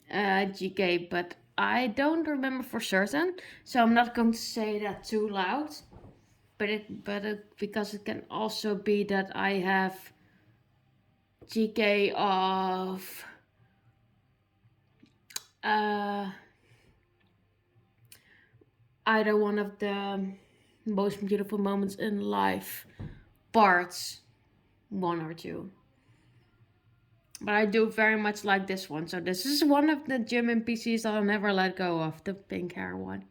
GK, but I don't remember for certain, so I'm not going to say that too loud. But because it can also be that I have GK of either one of the most beautiful moments in life parts 1 or 2. But I do very much like this one. So this is one of the Jimin PCs that I'll never let go of, the pink hair one.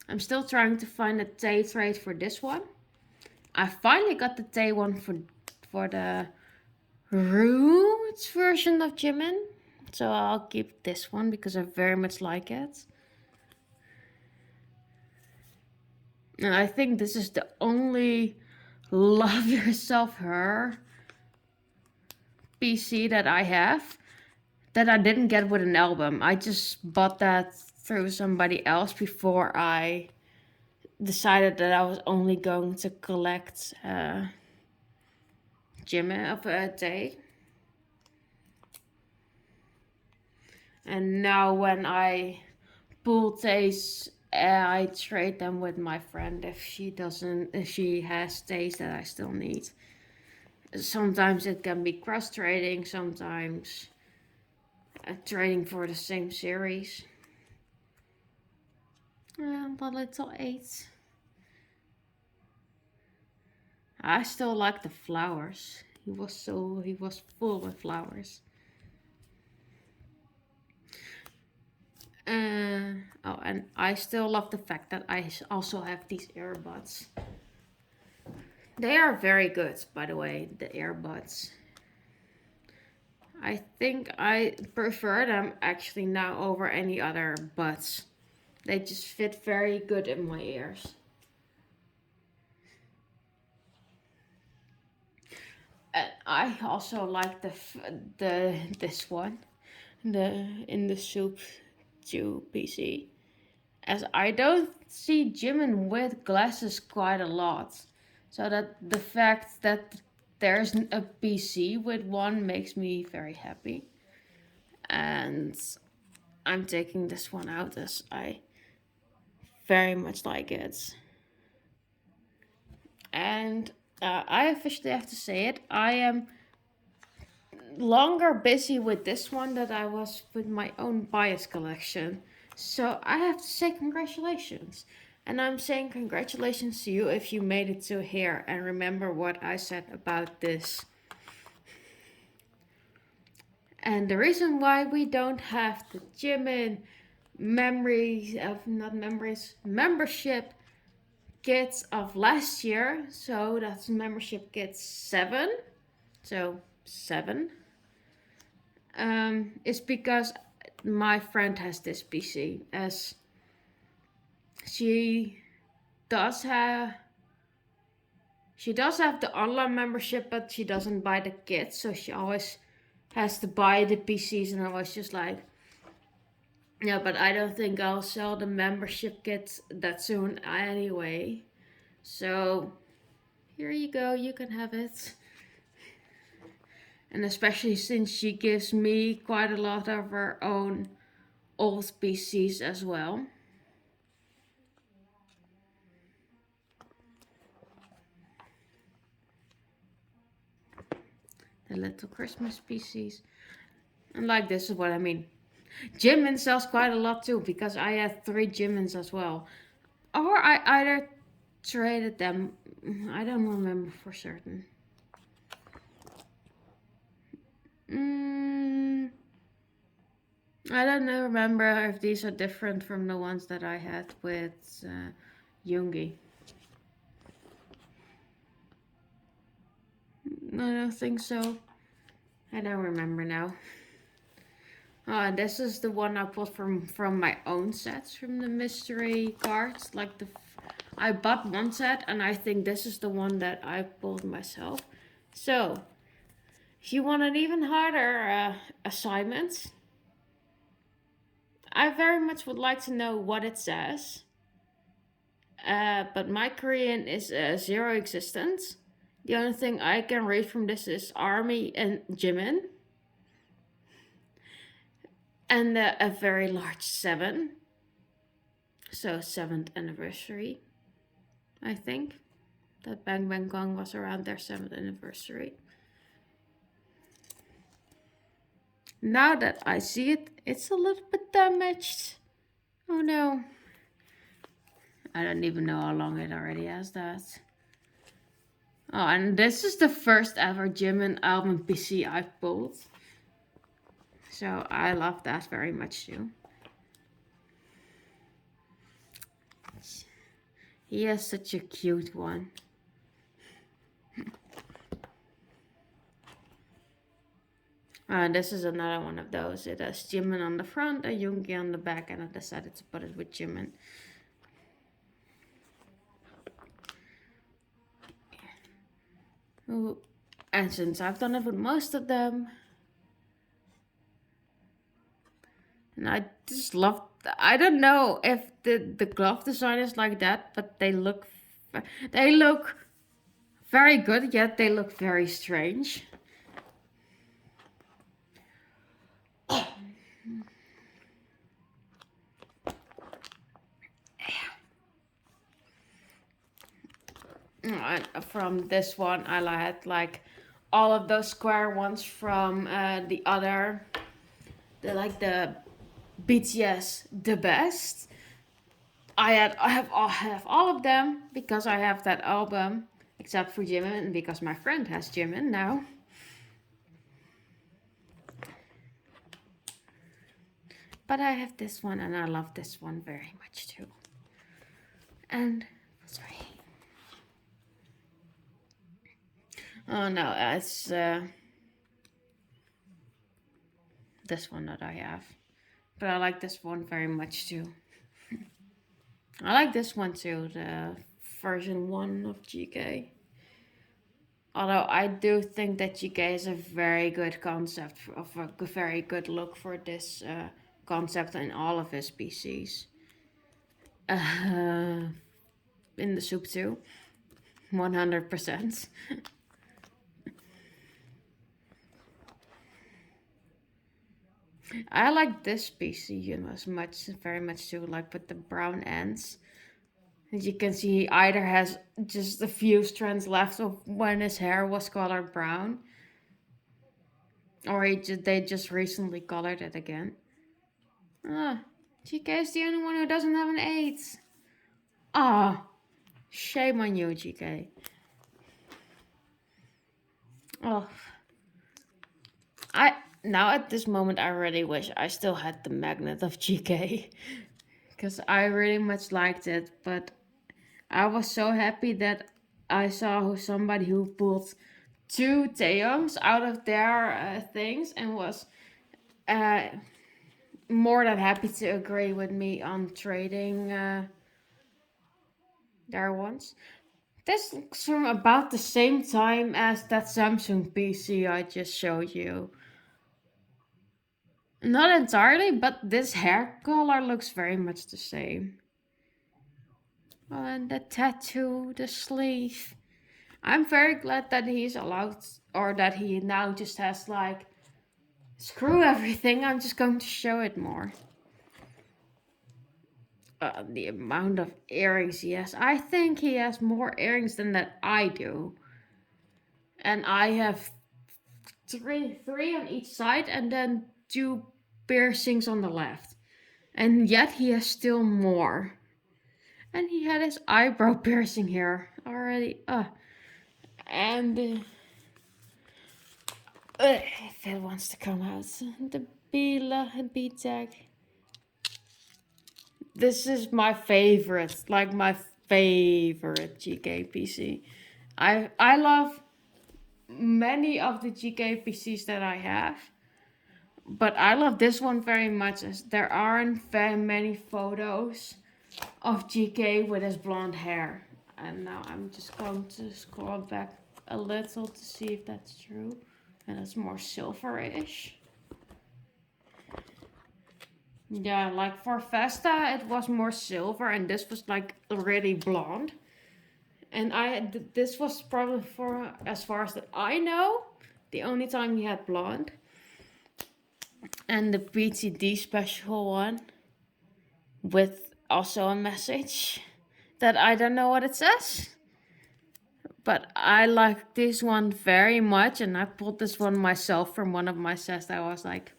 I'm still trying to find a Tae trade for this one. I finally got the Tae one for the Roots version of Jimin. So I'll keep this one because I very much like it. And I think this is the only Love Yourself Her PC that I have that I didn't get with an album. I just bought that through somebody else before I decided that I was only going to collect Jimin of a Tae. And now when I pull Taes, I trade them with my friend if she has Taes that I still need. Sometimes it can be cross trading, sometimes trading for the same series. The little 8. I still like the flowers. He was full with flowers. Oh, and I still love the fact that I also have these earbuds. They are very good, by the way, the earbuds. I think I prefer them actually now over any other buds. They just fit very good in my ears. And I also like this one, in the soup to PC, as I don't see Jimin with glasses quite a lot, so that the fact that there's a PC with one makes me very happy, and I'm taking this one out as I very much like it. And I officially have to say it, I am longer busy with this one than I was with my own bias collection. So I have to say congratulations. And I'm saying congratulations to you if you made it to here and remember what I said about this. And the reason why we don't have the Jimin membership kits of last year, so that's membership kit 7. So 7. Is because my friend has this PC, as she does have the online membership, but she doesn't buy the kits, so she always has to buy the PCs, and I was just like, yeah, but I don't think I'll sell the membership kits that soon anyway. So here you go, you can have it. And especially since she gives me quite a lot of her own old PCs as well. The little Christmas PCs. And like, this is what I mean. Jimin sells quite a lot too, because I had 3 Jimins as well. Or I either traded them. I don't remember for certain. I don't remember if these are different from the ones that I had with Yoongi. I don't think so. I don't remember now. And this is the one I pulled from my own sets, from the mystery cards. Like, I bought one set, and I think this is the one that I pulled myself. So, if you want an even harder assignment, I very much would like to know what it says. But my Korean is zero existence. The only thing I can read from this is Army and Jimin. And a very large 7. So 7th anniversary, I think. That Bangtan was around their 7th anniversary. Now that I see it, it's a little bit damaged. Oh no. I don't even know how long it already has that. Oh, and this is the first ever Jimin album PC I've pulled. So I love that very much too. He has such a cute one. This is another one of those. It has Jimin on the front and Yoongi on the back, and I decided to put it with Jimin. Ooh. And since I've done it with most of them, and I just love, I don't know if the glove design is like that, but they look very good, yet they look very strange. From this one, I had like all of those square ones from the other the BTS the best. I have all of them because I have that album, except for Jimin, and because my friend has Jimin now. But I have this one, and I love this one very much too. And sorry. Oh no, it's this one that I have. But I like this one very much too. I like this one too, the version 1 of GK. Although I do think that GK is a very good concept, of a very good look for this concept in all of his PCs. In the soup too, 100%. I like this PC very much too, like with the brown ends. As you can see, he either has just a few strands left of when his hair was colored brown, or they just recently colored it again. GK is the only one who doesn't have an 8. Shame on you, GK. Now at this moment I really wish I still had the magnet of GK. Because I really much liked it, but I was so happy that I saw somebody who pulled 2 Taehyungs out of their things and was more than happy to agree with me on trading their ones. This looks from about the same time as that Samsung PC I just showed you. Not entirely, but this hair color looks very much the same. Oh, and the tattoo, the sleeve. I'm very glad that he's allowed, or that he now just has like, screw everything, I'm just going to show it more. The amount of earrings he has. I think he has more earrings than that I do. And I have three on each side and then 2 piercings on the left. And yet he has still more. And he had his eyebrow piercing here already. And if it wants to come out, the B tag. This is my favorite, like my favorite GK PC. I love many of the GK PCs that I have, but I love this one very much, as there aren't very many photos of GK with his blonde hair. And now I'm just going to scroll back a little to see if that's true. And it's more silverish. Yeah, like for Vesta, it was more silver, and this was like really blonde. And this was probably, for as far as that I know, the only time he had blonde. And the BTD special one with also a message that I don't know what it says. But I like this one very much, and I pulled this one myself from one of my sets. I was like,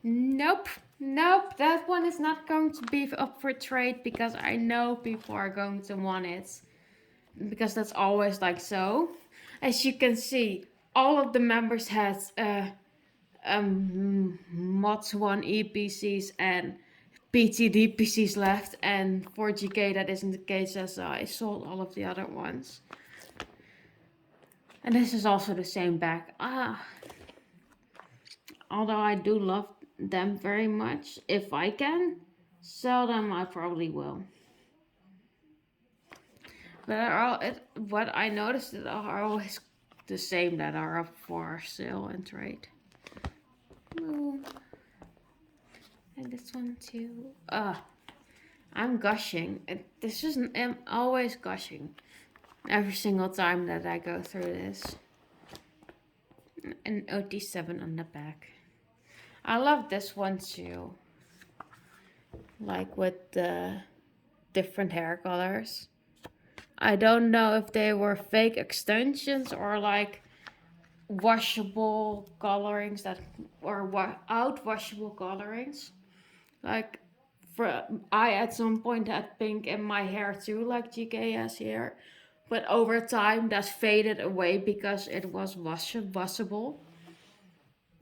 nope, that one is not going to be up for trade, because I know people are going to want it. Because that's always like so. As you can see, all of the members had Mods 1 EPCs and BTD PCs left, and for GK that isn't the case, as I sold all of the other ones. And this is also the same back. Although I do love them very much, if I can sell them, I probably will. But what I noticed are always the same that are up for sale and trade. Ooh. And this one too. I'm gushing. I'm always gushing every single time that I go through this. An OT7 on the back. I love this one too. Like with the different hair colors. I don't know if they were fake extensions or like washable colorings that or out washable colorings. Like I at some point had pink in my hair too, like GK has here. But over time that faded away because it was washable.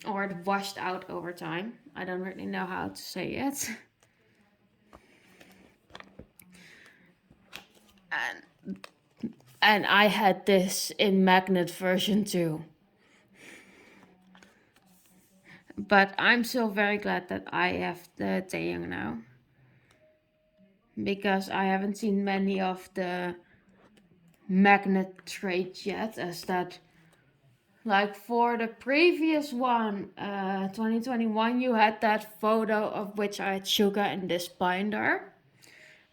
Or it washed out over time. I don't really know how to say it. And I had this in magnet version too. But I'm still very glad that I have the Taehyung now. Because I haven't seen many of the magnet trades yet, as that, like for the previous one, 2021, you had that photo of which I had Suga in this binder.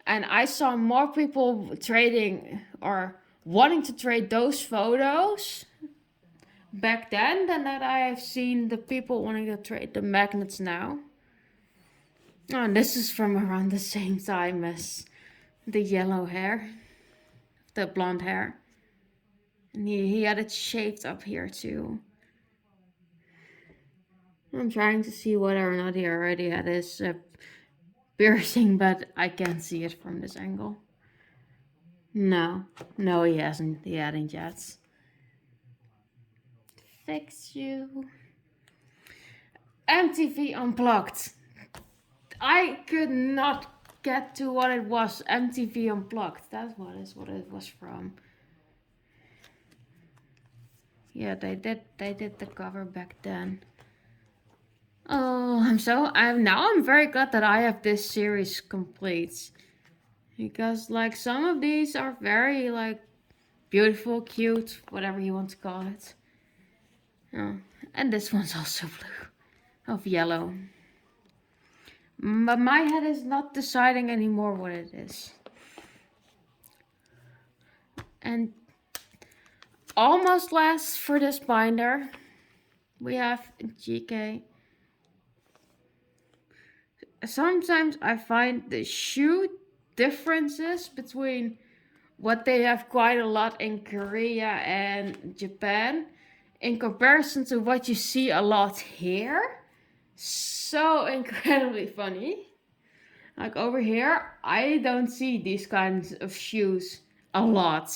And I saw more people trading or wanting to trade those photos back then than that I have seen the people wanting to trade the magnets now. Oh, and this is from around the same time as the yellow hair, the blonde hair. And he had it shaped up here too. I'm trying to see whether or not he already had his piercing, but I can't see it from this angle. No, he hasn't. He hadn't yet. Fix you. MTV Unplugged. I could not get to what it was. MTV Unplugged. That's what it was from. Yeah, they did the cover back then. Oh, I'm very glad that I have this series complete. Because like some of these are very like beautiful, cute, whatever you want to call it. Oh, and this one's also blue. Of yellow. But my head is not deciding anymore what it is. And almost last for this binder, we have GK. Sometimes I find the shoe differences between what they have quite a lot in Korea and Japan in comparison to what you see a lot here. So incredibly funny. Like over here, I don't see these kinds of shoes a lot.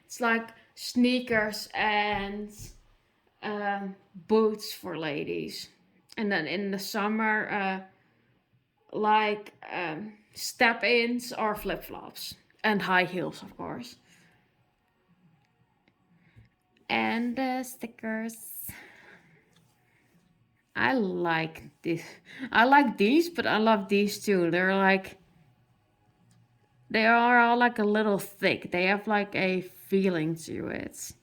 It's like sneakers and boots for ladies. And then in the summer, like step-ins or flip-flops. And high heels, of course. And the stickers. I like this. I like these, but I love these too. They are all like a little thick. They have like a feeling to it.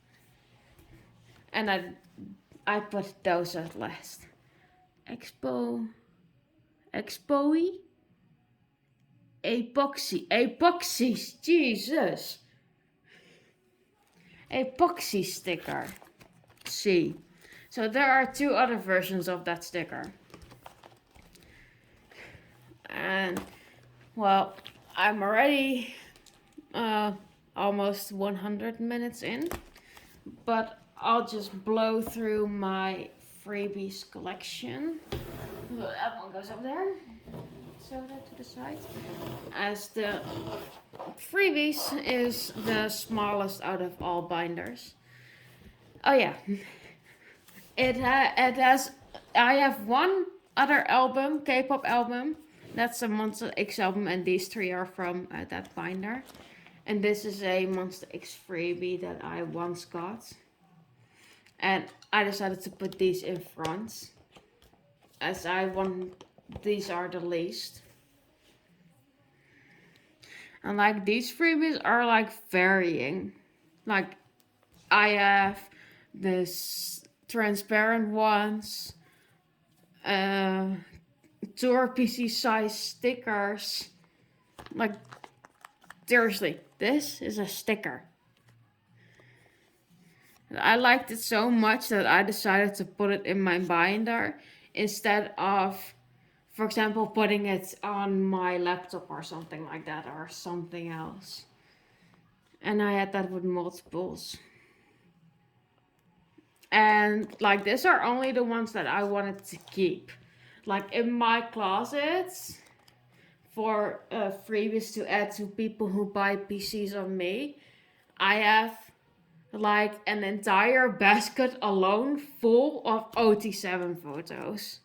And I put those at last. Expoy. Epoxy. Jesus. Epoxy sticker. See. So there are two other versions of that sticker. And, well, I'm already almost 100 minutes in. But I'll just blow through my Freebies collection. That one goes up there. So that to the side. As the Freebies is the smallest out of all binders. Oh yeah. It has. I have one other album, K-pop album. That's a Monster X album, and these three are from that binder. And this is a Monster X freebie that I once got. And I decided to put these in front, as these are the least. And like these freebies are like varying. Like I have this transparent ones, tour PC size stickers. Like seriously, this is a sticker. I liked it so much that I decided to put it in my binder instead of, for example, putting it on my laptop or something like that, or something else. And I had that with multiples. And like these are only the ones that I wanted to keep. Like in my closets for freebies to add to people who buy PCs on me, I have like an entire basket alone full of OT7 photos.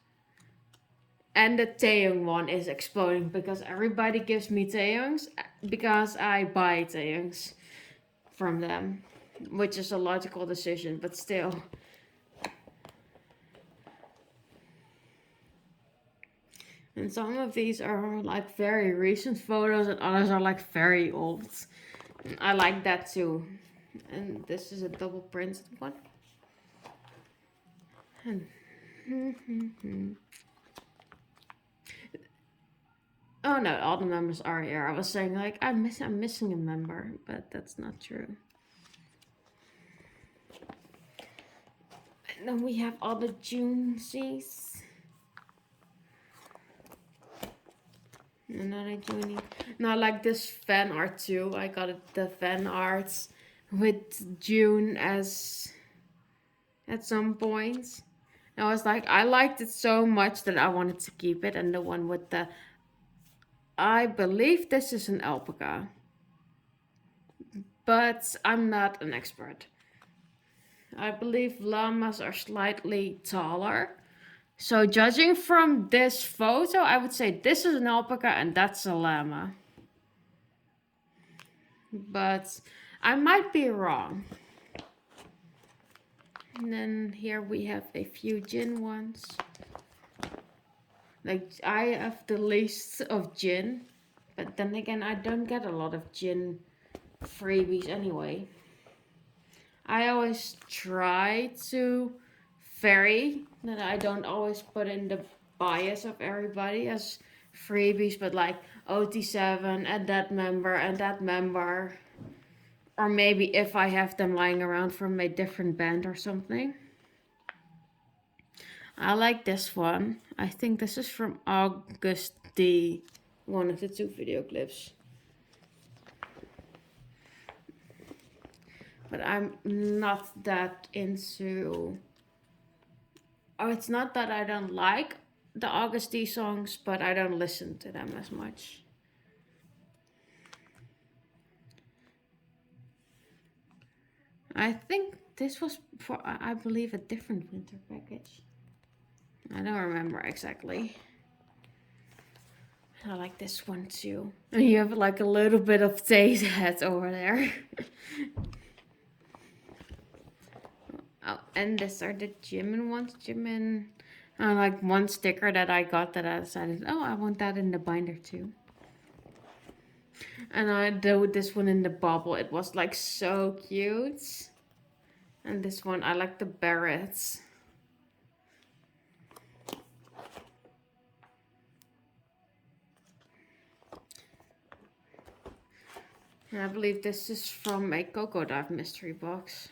And the Taehyung one is exploding because everybody gives me Taehyungs because I buy Taehyungs from them, which is a logical decision, but still. And some of these are like very recent photos and others are like very old. I like that too. And this is a double printed one. Oh no, all the members are here. I was saying like I'm missing a member, but that's not true. And then we have all the Junesies. Another Junie. Now like this fan art too. I got the fan arts with June as at some point. And I was like, I liked it so much that I wanted to keep it. And the one with the, I believe this is an alpaca, but I'm not an expert. I believe llamas are slightly taller. So judging from this photo, I would say this is an alpaca and that's a llama. But I might be wrong. And then here we have a few Jin ones. Like I have the least of Jin, but then again I don't get a lot of Jin freebies anyway. I always try to vary that I don't always put in the bias of everybody as freebies, but like OT7 and that member. Or maybe if I have them lying around from a different band or something. I like this one. I think this is from August D, one of the 2 video clips. But I'm not that into... Oh, it's not that I don't like the August D songs, but I don't listen to them as much. I think this was for, I believe, a different winter package. I don't remember exactly. I like this one too. And you have like a little bit of Tae's head over there. Oh, and these are the Jimin ones. Jimin, like one sticker that I got that I decided, oh, I want that in the binder too. And I do this one in the bubble. It was like so cute. And this one, I like the berets. And I believe this is from a Coco Dive mystery box.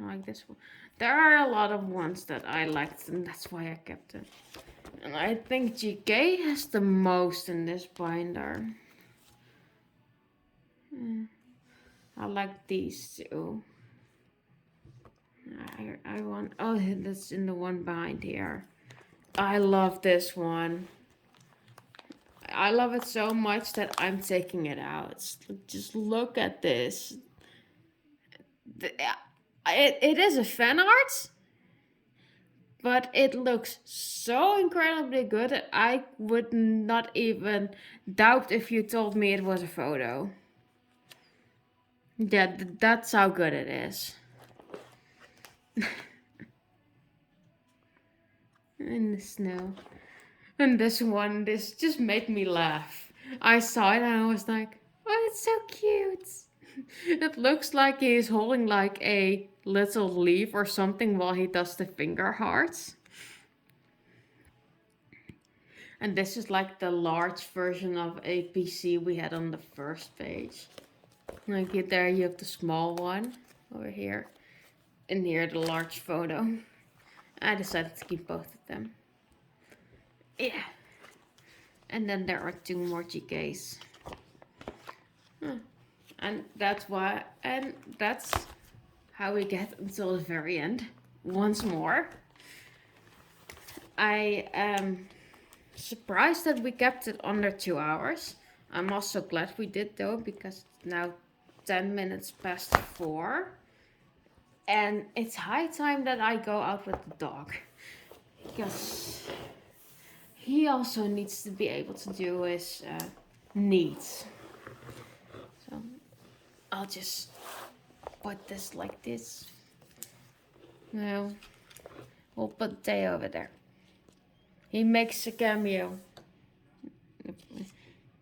I like this one. There are a lot of ones that I liked, and that's why I kept it. And I think GK has the most in this binder. I like these two. I want, oh, that's in the one behind here. I love this one. I love it so much that I'm taking it out. Just look at this. It is a fan art, but it looks so incredibly good that I would not even doubt if you told me it was a photo. Yeah, that's how good it is. In the snow. And this one, this just made me laugh. I saw it and I was like, oh, it's so cute. It looks like he's holding like a little leaf or something while he does the finger hearts. And this is like the large version of a PC we had on the first page. Like there you have the small one over here. And here the large photo. I decided to keep both of them. Yeah. And then there are 2 more GKs. And that's why, and that's how we get until the very end. once more. I am surprised that we kept it under 2 hours. I'm also glad we did though, because it's now 10 minutes past 4. And it's high time that I go out with the dog. Because he also needs to be able to do his needs. So I'll just put this like this. No, we'll put Tay over there. He makes a cameo.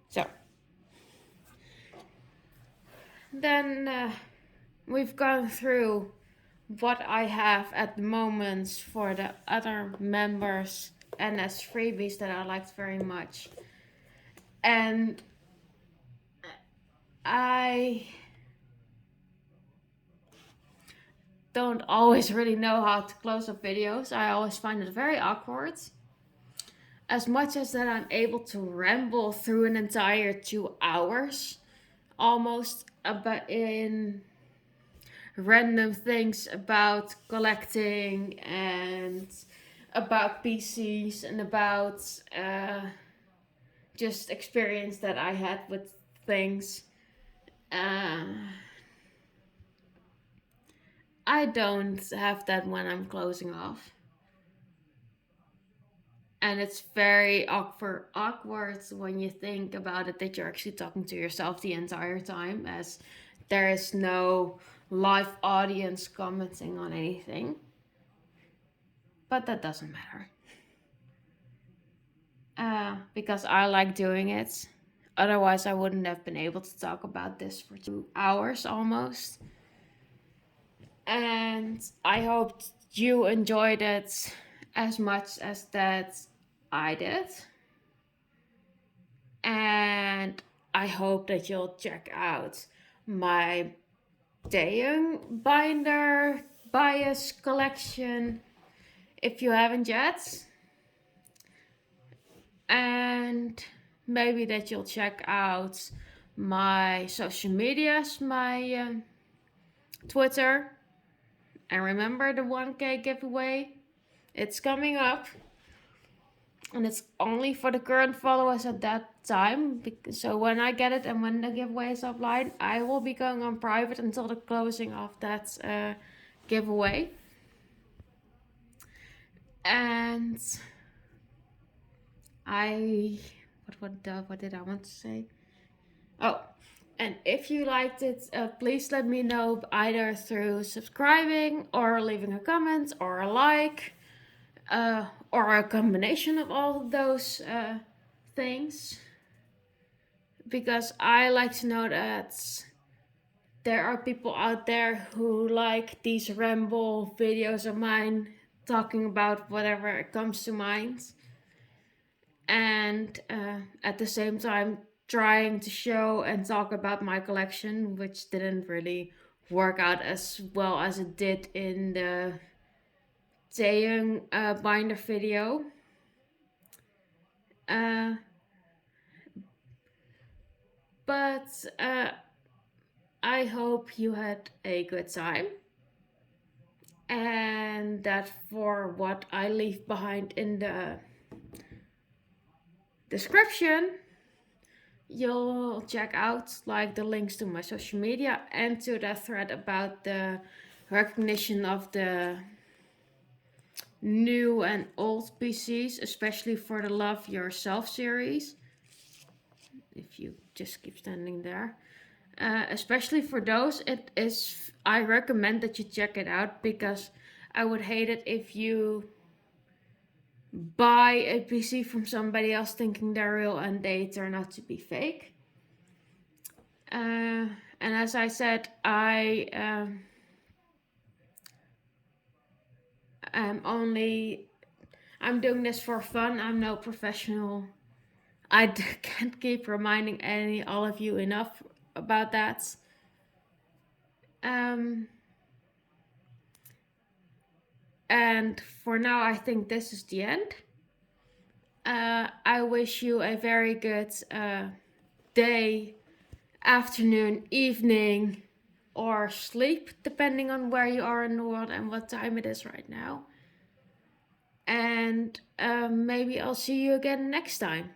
So then we've gone through what I have at the moment for the other members and as freebies that I liked very much. And I don't always really know how to close up videos. I always find it very awkward. As much as that I'm able to ramble through an entire 2 hours almost about in random things about collecting and about PCs and about just experience that I had with things. I don't have that when I'm closing off. And it's very awkward when you think about it that you're actually talking to yourself the entire time, as there is no live audience commenting on anything. But that doesn't matter. Because I like doing it. Otherwise, I wouldn't have been able to talk about this for 2 hours almost. And I hope you enjoyed it as much as that I did. And I hope that you'll check out my Taehyung binder bias collection if you haven't yet. And maybe that you'll check out my social medias, my Twitter. And remember the 1K giveaway? It's coming up. And it's only for the current followers at that time. So when I get it and when the giveaway is offline, I will be going on private until the closing of that giveaway. And what did I want to say? Oh, and if you liked it, please let me know either through subscribing or leaving a comment or a like. Or a combination of all of those things. Because I like to know that there are people out there who like these ramble videos of mine talking about whatever comes to mind. And at the same time trying to show and talk about my collection, which didn't really work out as well as it did in the Taehyung binder video. But I hope you had a good time. And that for what I leave behind in the description, you'll check out like the links to my social media and to that thread about the recognition of the new and old PCs, especially for the Love Yourself series. If you just keep standing there. Especially for those, I recommend that you check it out, because I would hate it if you buy a PC from somebody else thinking they're real and they turn out to be fake. And as I said, I'm doing this for fun. I'm no professional. I can't keep reminding all of you enough about that. And for now, I think this is the end. I wish you a very good day, afternoon, evening, or sleep, depending on where you are in the world and what time it is right now. And maybe I'll see you again next time.